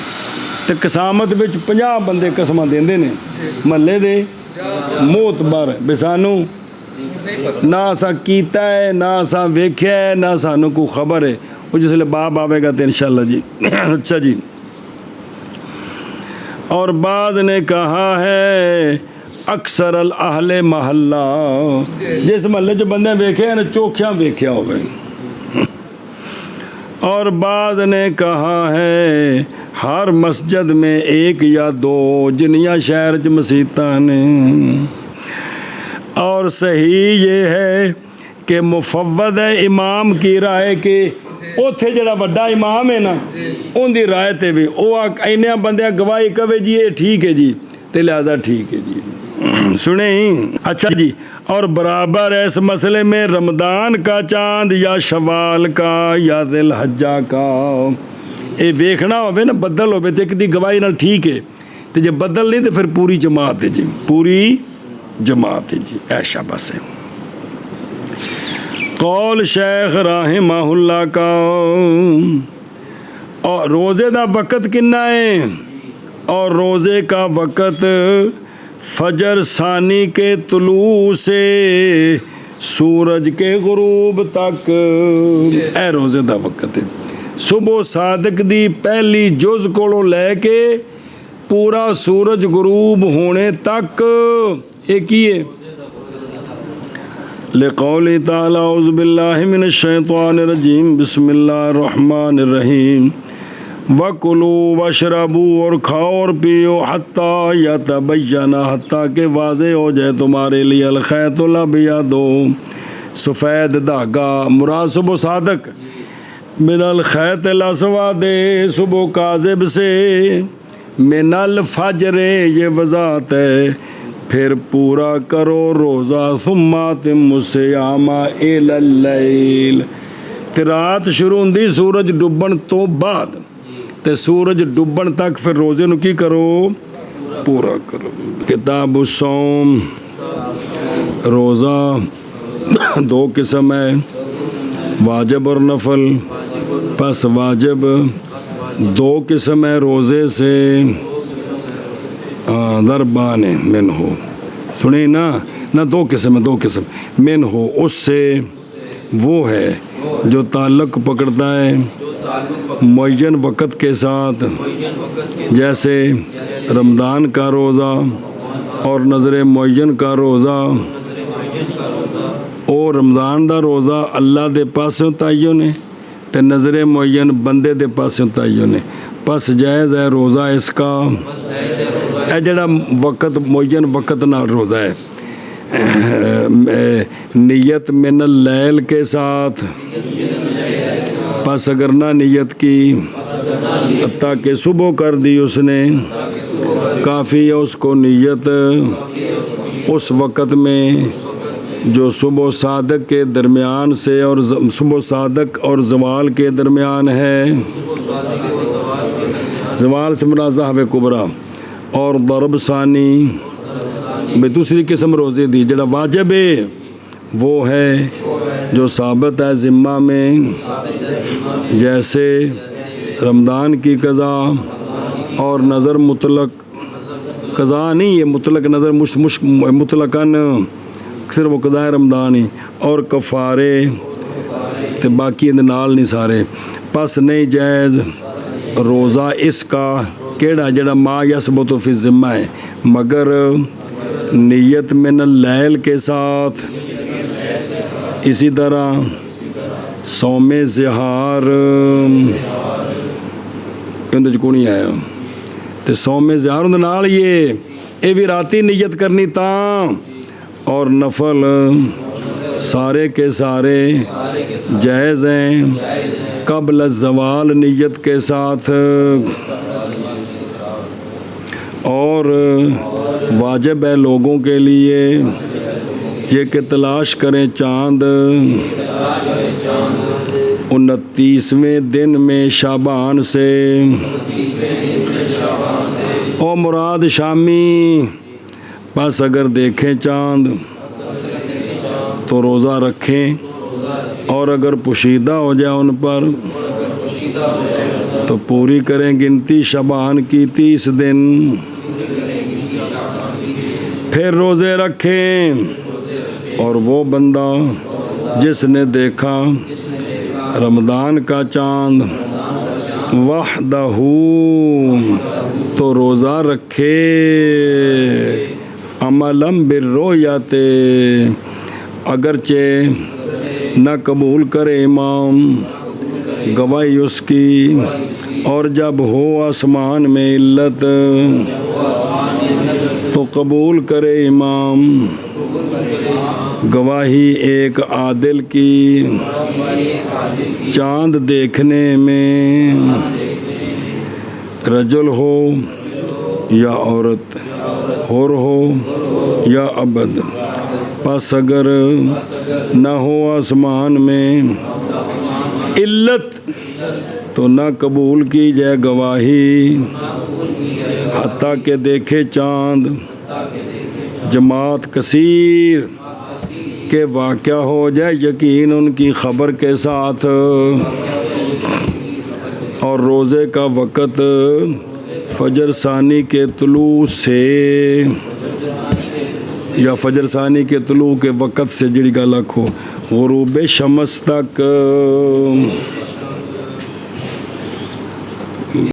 تے قسامت وچ 50 بندے قسماں دیندے نے محلے دے موتبر بے سانو نہ اساں کیتا ہے، نہ اساں ویکھیا ہے، نہ سانو کو خبر ہے. وہ جس لئے باب آوے گا تو انشاءاللہ جی. اچھا جی. اور بعض نے کہا ہے اکثر الاہل محلہ، جس محلے جو بندے ویکھے ہیں نا چوکھیاں ویکھیا ہوئے. اور بعض نے کہا ہے ہر مسجد میں 1 یا 2 جنیاں شہر چ مسیتاں نے. اور صحیح یہ ہے کہ مفوض ہے امام کی رائے کے، اوتھے جڑا وڈا امام ہے نا ان دی رائے تے بھی او اینیاں بندیاں گواہی کہے جی یہ ٹھیک ہے جی تے لہذا ٹھیک ہے جی. سنیں. اچھا جی. اور برابر ہے اس مسئلے میں رمضان کا چاند یا شوال کا یا ذی الحجہ کا. اے ویکھنا ہوئے نا بدل ہوئے تے ایک دی گواہی نہ ٹھیک ہے تے جب بدل نہیں تے پھر پوری جماعت ہے جی، پوری جماعت ہے جی. ایشا بس ہے. قول شیخ رحمہ اللہ کا. اور روزے دا وقت کنا ہے؟ اور روزے کا وقت فجر ثانی کے طلوع سے سورج کے غروب تک اے روزے دا وقت ہے صبح صادق دی پہلی جز کولوں لے کے پورا سورج غروب ہونے تک ایک ہی ہے لقول تعالی اعوذ باللہ من الشیطان الرجیم بسم اللہ الرحمن الرحیم وَكُلُوا وَاشْرَبُوا اور کھاؤ اور پیو حتیٰ یتبین حتیٰ کہ واضح ہو جائے تمہارے لیے الخیط الابیض سفید دھاگا مراد صبح صادق من الخیط الاسود صبح کاذب سے من الفجر یہ وضاحت ہے پھر پورا کرو روزہ ثم اتموا الصیام الی اللیل تے رات شروع ہوندی سورج ڈبن تو بعد تے سورج ڈبن تک پھر روزے نو کی کرو پورا کرو کتاب الصوم روزہ دو قسم ہے واجب اور نفل پس واجب دو قسم ہے روزے سے ضربان من ہو سنیں نہ دو قسم ہے دو قسم من ہو اس سے وہ ہے جو تعلق پکڑتا ہے معین وقت کے ساتھ جیسے رمضان کا روزہ اور نظر معین کا روزہ اور رمضان دا روزہ اللہ دے پاسوں تعین ہے تے نظر معین بندے دے پاسوں تعین ہے پس جائز ہے روزہ اس کا اے جڑا وقت معین وقت نال روزہ ہے نیت من اللیل کے ساتھ پس اگر نہ نیت کی حتیٰ کہ صبح کر دی اس نے کافی ہے اس کو نیت اس وقت میں جو صبح صادق کے درمیان سے اور صبح صادق اور زوال کے درمیان ہے زوال سے مراد ظہر کبریٰ اور ضرب ثانی میں دوسری قسم روزے دی جڑا واجب ہے وہ ہے جو ثابت ہے ذمہ میں جیسے رمضان کی قضا اور نظر مطلق قضا نہیں ہے مطلق نظر مطلقاً صرف وہ قضاء رمضان ہی اور کفارے تے باقی نال نہیں سارے پس نہیں جائز روزہ اس کا کیڑا جڑا ما یثبت فی الذمہ ہے مگر نیت من اللیل کے ساتھ اسی طرح صوم ظہار اندر کو نہیں آیا تے صوم ظہار اندر نال یہ بھی راتی نیت کرنی تاں اور نفل سارے کے سارے جائز ہیں قبل الزوال نیت کے ساتھ اور واجب ہے لوگوں کے لیے یہ کہ تلاش کریں چاند 29ویں دن میں شعبان سے او مراد شامی بس اگر دیکھیں چاند تو روزہ رکھیں اور اگر پوشیدہ ہو جائے ان پر تو پوری کریں گنتی شعبان کی 30 دن پھر روزے رکھیں اور وہ بندہ جس نے دیکھا رمضان کا چاند وحدہ تو روزہ رکھے عملاً بالرؤیت اگرچہ نہ قبول کرے امام گواہی اس کی اور جب ہو آسمان میں علت تو قبول کرے امام گواہی ایک عادل کی چاند دیکھنے میں رجل ہو یا عورت حر ہو یا عبد پس اگر نہ ہو آسمان میں علت تو نہ قبول کی جائے گواہی حتیٰ کہ دیکھے چاند جماعت کثیر کہ واقعہ ہو جائے یقین ان کی خبر کے ساتھ اور روزے کا وقت فجر ثانی کے طلوع سے یا فجر ثانی کے طلوع کے وقت سے جڑی گل آکھو غروب شمس تک